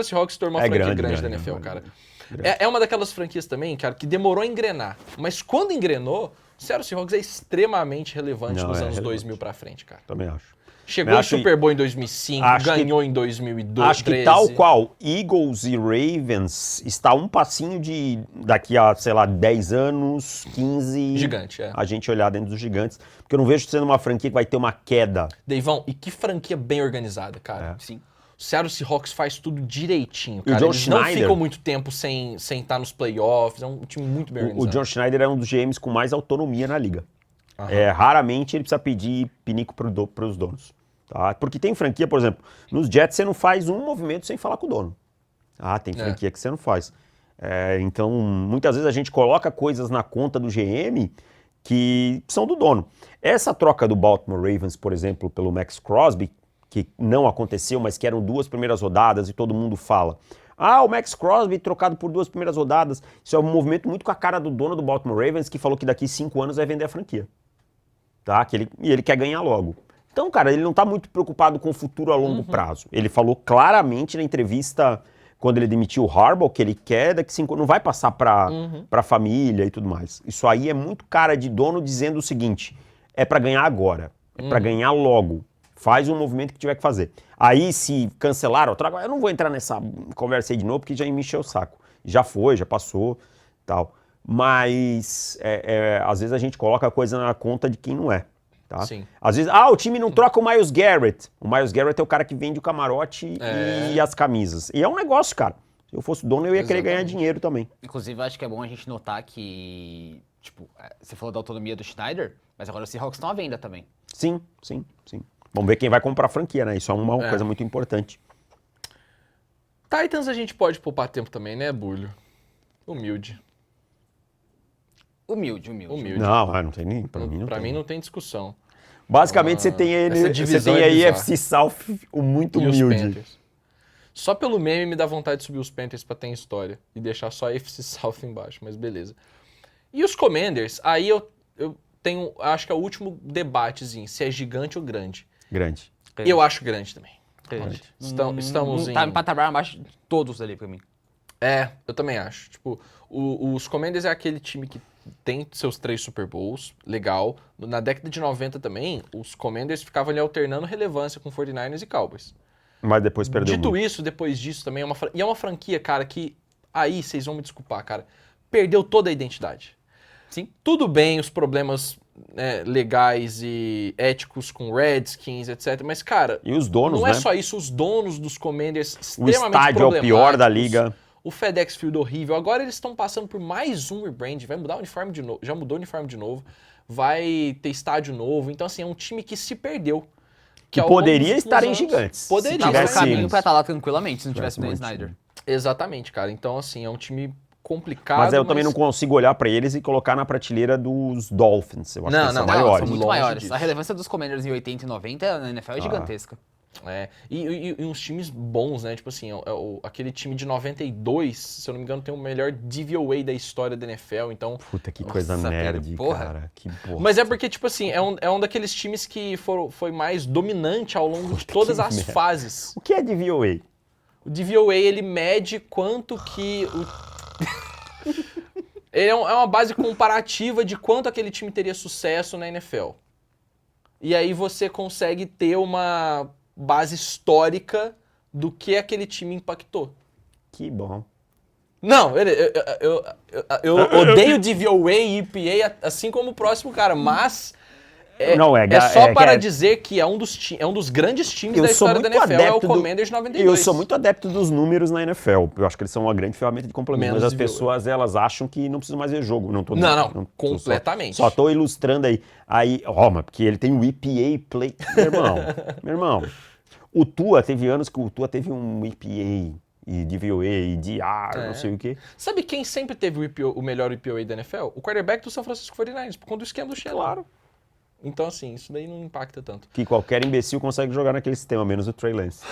Seahawks se tornou uma
É
franquia
grande,
grande da
grande,
NFL,
grande.
cara.
Grande.
É uma daquelas franquias também, cara, que demorou a engrenar. Mas quando engrenou, o Seattle Seahawks é extremamente relevante
Não,
nos
é
anos
relevante.
2000 pra frente, cara.
Também acho.
Chegou
Eu
em
acho
Super Bowl em 2005,
acho que-
ganhou em 2012.
Acho que tal qual Eagles e Ravens está um passinho de daqui a, sei lá, 10 anos, 15...
Gigante, é.
A gente olhar dentro dos gigantes, porque eu não vejo sendo uma franquia que vai ter uma queda.
Deivão, e que franquia bem organizada, cara.
É.
Sim.
O Seattle Seahawks faz tudo direitinho,
E o
cara.
John
Eles não
Schneider-
ficam muito tempo sem estar nos playoffs. É um time muito bem
O
organizado.
John Schneider é um dos GMs com mais autonomia na liga.
Aham.
Raramente ele precisa pedir pinico para os donos. Tá? Porque tem franquia, por exemplo, nos Jets você não faz um movimento sem falar com o dono. Tem franquia que você não faz. Então, muitas vezes a gente coloca coisas na conta do GM que são do dono. Essa troca do Baltimore Ravens, por exemplo, pelo Max Crosby, que não aconteceu, mas que eram 2 primeiras rodadas e todo mundo fala. O Max Crosby trocado por 2 primeiras rodadas. Isso é um movimento muito com a cara do dono do Baltimore Ravens, que falou que daqui 5 anos vai vender a franquia. Tá? E ele quer ganhar logo. Então, cara, ele não está muito preocupado com o futuro a longo prazo. Ele falou claramente na entrevista, quando ele demitiu o Harbaugh, que ele quer daqui 5 anos, não vai passar para a família e tudo mais. Isso aí é muito cara de dono dizendo o seguinte, é para ganhar agora, é para ganhar logo. Faz o movimento que tiver que fazer. Aí, se cancelaram, eu não vou entrar nessa conversa aí de novo, porque já me encheu o saco. Já foi, já passou, tal. Mas, às vezes a gente coloca a coisa na conta de quem não é. Tá?
Sim.
Às vezes, o time não troca o Myles Garrett. O Myles Garrett é o cara que vende o camarote e as camisas. E é um negócio, cara. Se eu fosse dono, eu ia querer ganhar dinheiro também.
Inclusive, acho que é bom a gente notar que, tipo, você falou da autonomia do Schneider, mas agora os Seahawks estão à venda também.
Sim. Vamos ver quem vai comprar a franquia, né? Isso é uma coisa muito importante.
Titans a gente pode poupar tempo também, né, Bulho? Humilde.
Humilde.
Não tem nem. Pra mim não
Pra
tem.
mim não tem discussão.
Basicamente, você tem
essa divisão
a
é bizarra.
AFC South o muito
E os
humilde.
Panthers. Só pelo meme me dá vontade de subir os Panthers pra ter história e deixar só a AFC South embaixo, mas beleza. E os Commanders, aí eu tenho, acho que é o último debatezinho, se é gigante ou grande.
Grande.
Eu acho grande também.
Grande.
Estamos em...
Tá em patamar abaixo de todos ali pra mim.
Eu também acho. Tipo, os Commanders é aquele time que tem seus 3 Super Bowls, legal. Na década de 90 também, os Commanders ficavam ali alternando relevância com 49ers e Cowboys.
Mas depois perdeu
Dito
muito.
isso, depois disso também, é uma franquia, cara, que aí vocês vão me desculpar, cara, perdeu toda a identidade.
Sim.
Tudo bem os problemas legais e éticos com Redskins, etc. Mas, cara,
E os donos,
não
né?
é só isso, os donos dos Commanders
O
extremamente
estádio é o pior da liga.
O FedEx Field horrível. Agora eles estão passando por mais um rebrand. Vai mudar o uniforme de novo. Já mudou o uniforme de novo. Vai ter estádio novo. Então, assim, é um time que se perdeu.
Que
ao longo
poderia
dos
estar em
anos-
gigantes.
Poderia.
Se
Tava no
tivesse-
caminho pra estar lá tranquilamente, se não tivesse
tivesse
o Dan
muito
Snyder.
Exatamente, cara. Então, assim, é um time complicado.
Mas eu também não consigo olhar pra eles e colocar na prateleira dos Dolphins. Eu acho
Não,
que eles são
não,
maiores.
São muito
Longe
maiores.
disso.
A relevância dos Commanders em 80 e 90 na NFL é gigantesca.
E uns times bons, né? Tipo assim, aquele time de 92, se eu não me engano, tem o melhor DVOA da história da NFL, então...
Puta, que coisa
Nossa,
nerd,
Pedro, porra.
cara. Que porra.
Mas é porque, tipo assim, é um daqueles times que foi mais dominante ao longo de todas as
merda.
fases.
O que é DVOA?
O DVOA, ele mede quanto que Ele é uma base comparativa de quanto aquele time teria sucesso na NFL. E aí você consegue ter uma base histórica do que aquele time impactou.
Que bom.
Não, eu odeio DVOA e EPA, assim como o próximo cara, mas é só para dizer que é um dos grandes times da história da NFL, é o Commanders 92.
Eu sou muito adepto dos números na NFL. Eu acho que eles são uma grande ferramenta de complemento. Mas as pessoas, elas acham que não precisam mais ver jogo. Não,
completamente.
Só tô ilustrando aí. Mas porque ele tem o EPA Play. Meu irmão, o Tua, teve anos que o Tua teve um EPA e DVOA e DR, não sei o quê.
Sabe quem sempre teve o melhor EPA da NFL? O quarterback do San Francisco 49ers, por conta do esquema do Shannon.
Claro.
Então, assim, isso daí não impacta tanto.
Que qualquer imbecil consegue jogar naquele sistema, menos o Trey Lance.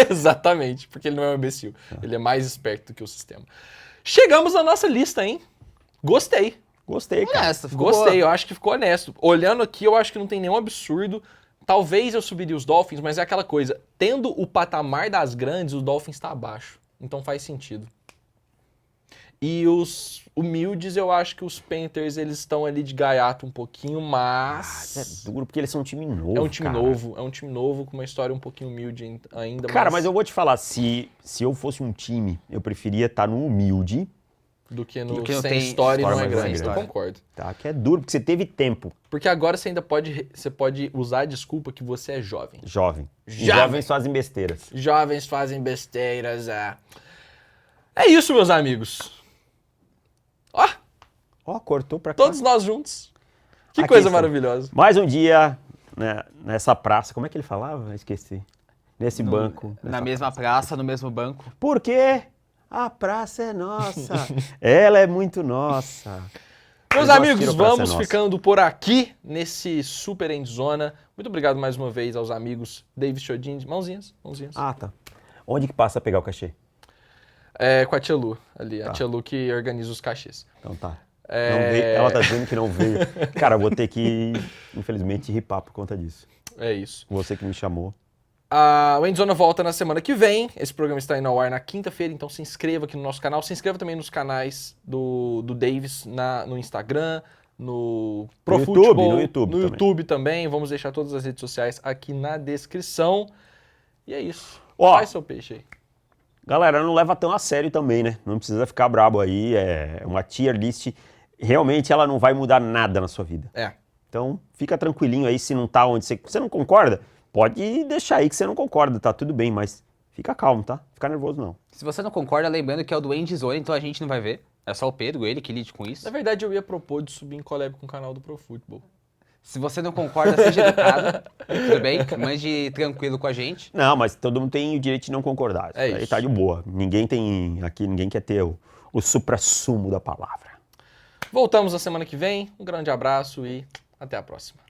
Exatamente, porque ele não é um imbecil. Ele é mais esperto do que o sistema. Chegamos na nossa lista, hein? Gostei.
Gostei, cara.
Honesto,
Gostei, eu acho que ficou honesto. Olhando aqui, eu acho que não tem nenhum absurdo. Talvez eu subiria os Dolphins, mas é aquela coisa. Tendo o patamar das grandes, o Dolphins está abaixo. Então faz sentido. E os humildes, eu acho que os Panthers, eles estão ali de gaiato um pouquinho, mas...
é duro, porque eles são um time novo,
É um time novo, com uma história um pouquinho humilde ainda.
Cara, mas eu vou te falar, se eu fosse um time, eu preferia estar no humilde...
do que no
que
sem história e não é grande.
Eu
concordo.
Tá, que é duro, porque você teve tempo.
Porque agora você ainda pode usar a desculpa que você é jovem.
Jovem.
Jovens
fazem besteiras.
Jovens fazem besteiras, É isso, meus amigos.
Ó, cortou pra cá.
Todos nós juntos. Que
Aqui
coisa
está.
maravilhosa.
Mais um dia, né, nessa praça, como é que ele falava? Esqueci. Nesse banco.
Na mesma praça, no mesmo banco.
Por quê? A praça é nossa. Ela é muito nossa.
Meus
Eu
amigos,
gosto de praça
vamos
nossa.
ficando por aqui nesse Super Endzona. Muito obrigado mais uma vez aos amigos Davis Chodin. Mãozinhas.
Ah, tá. Onde que passa a pegar o cachê?
Com a Tia Lu, ali.
Tá.
A Tia Lu que organiza os cachês.
Então tá. Não veio, ela tá dizendo que não veio. Cara, eu vou ter que, infelizmente, ripar por conta disso.
É isso.
Você que me chamou.
O Endzona volta na semana que vem. Esse programa está indo ao ar na quinta-feira, então se inscreva aqui no nosso canal. Se inscreva também nos canais do Davis no Instagram, no ProFootball,
no YouTube
também. Vamos deixar todas as redes sociais aqui na descrição. E é isso.
Ó,
Faz seu peixe aí.
Galera, não leva tão a sério também, né? Não precisa ficar brabo aí. É uma tier list. Realmente ela não vai mudar nada na sua vida. Então, fica tranquilinho aí se não tá onde você não concorda. Pode deixar aí que você não concorda, tá tudo bem, mas fica calmo, tá? Fica nervoso não.
Se você não concorda, lembrando que é o do Endzone, então a gente não vai ver. É só o Pedro, ele que lide com isso.
Na verdade, eu ia propor de subir em collab com o canal do ProFootball.
Se você não concorda, seja educado, tudo bem? Mande tranquilo com a gente.
Não, mas todo mundo tem o direito de não concordar.
É
Aí
isso.
tá de boa. Ninguém quer ter o suprassumo da palavra.
Voltamos na semana que vem. Um grande abraço e até a próxima.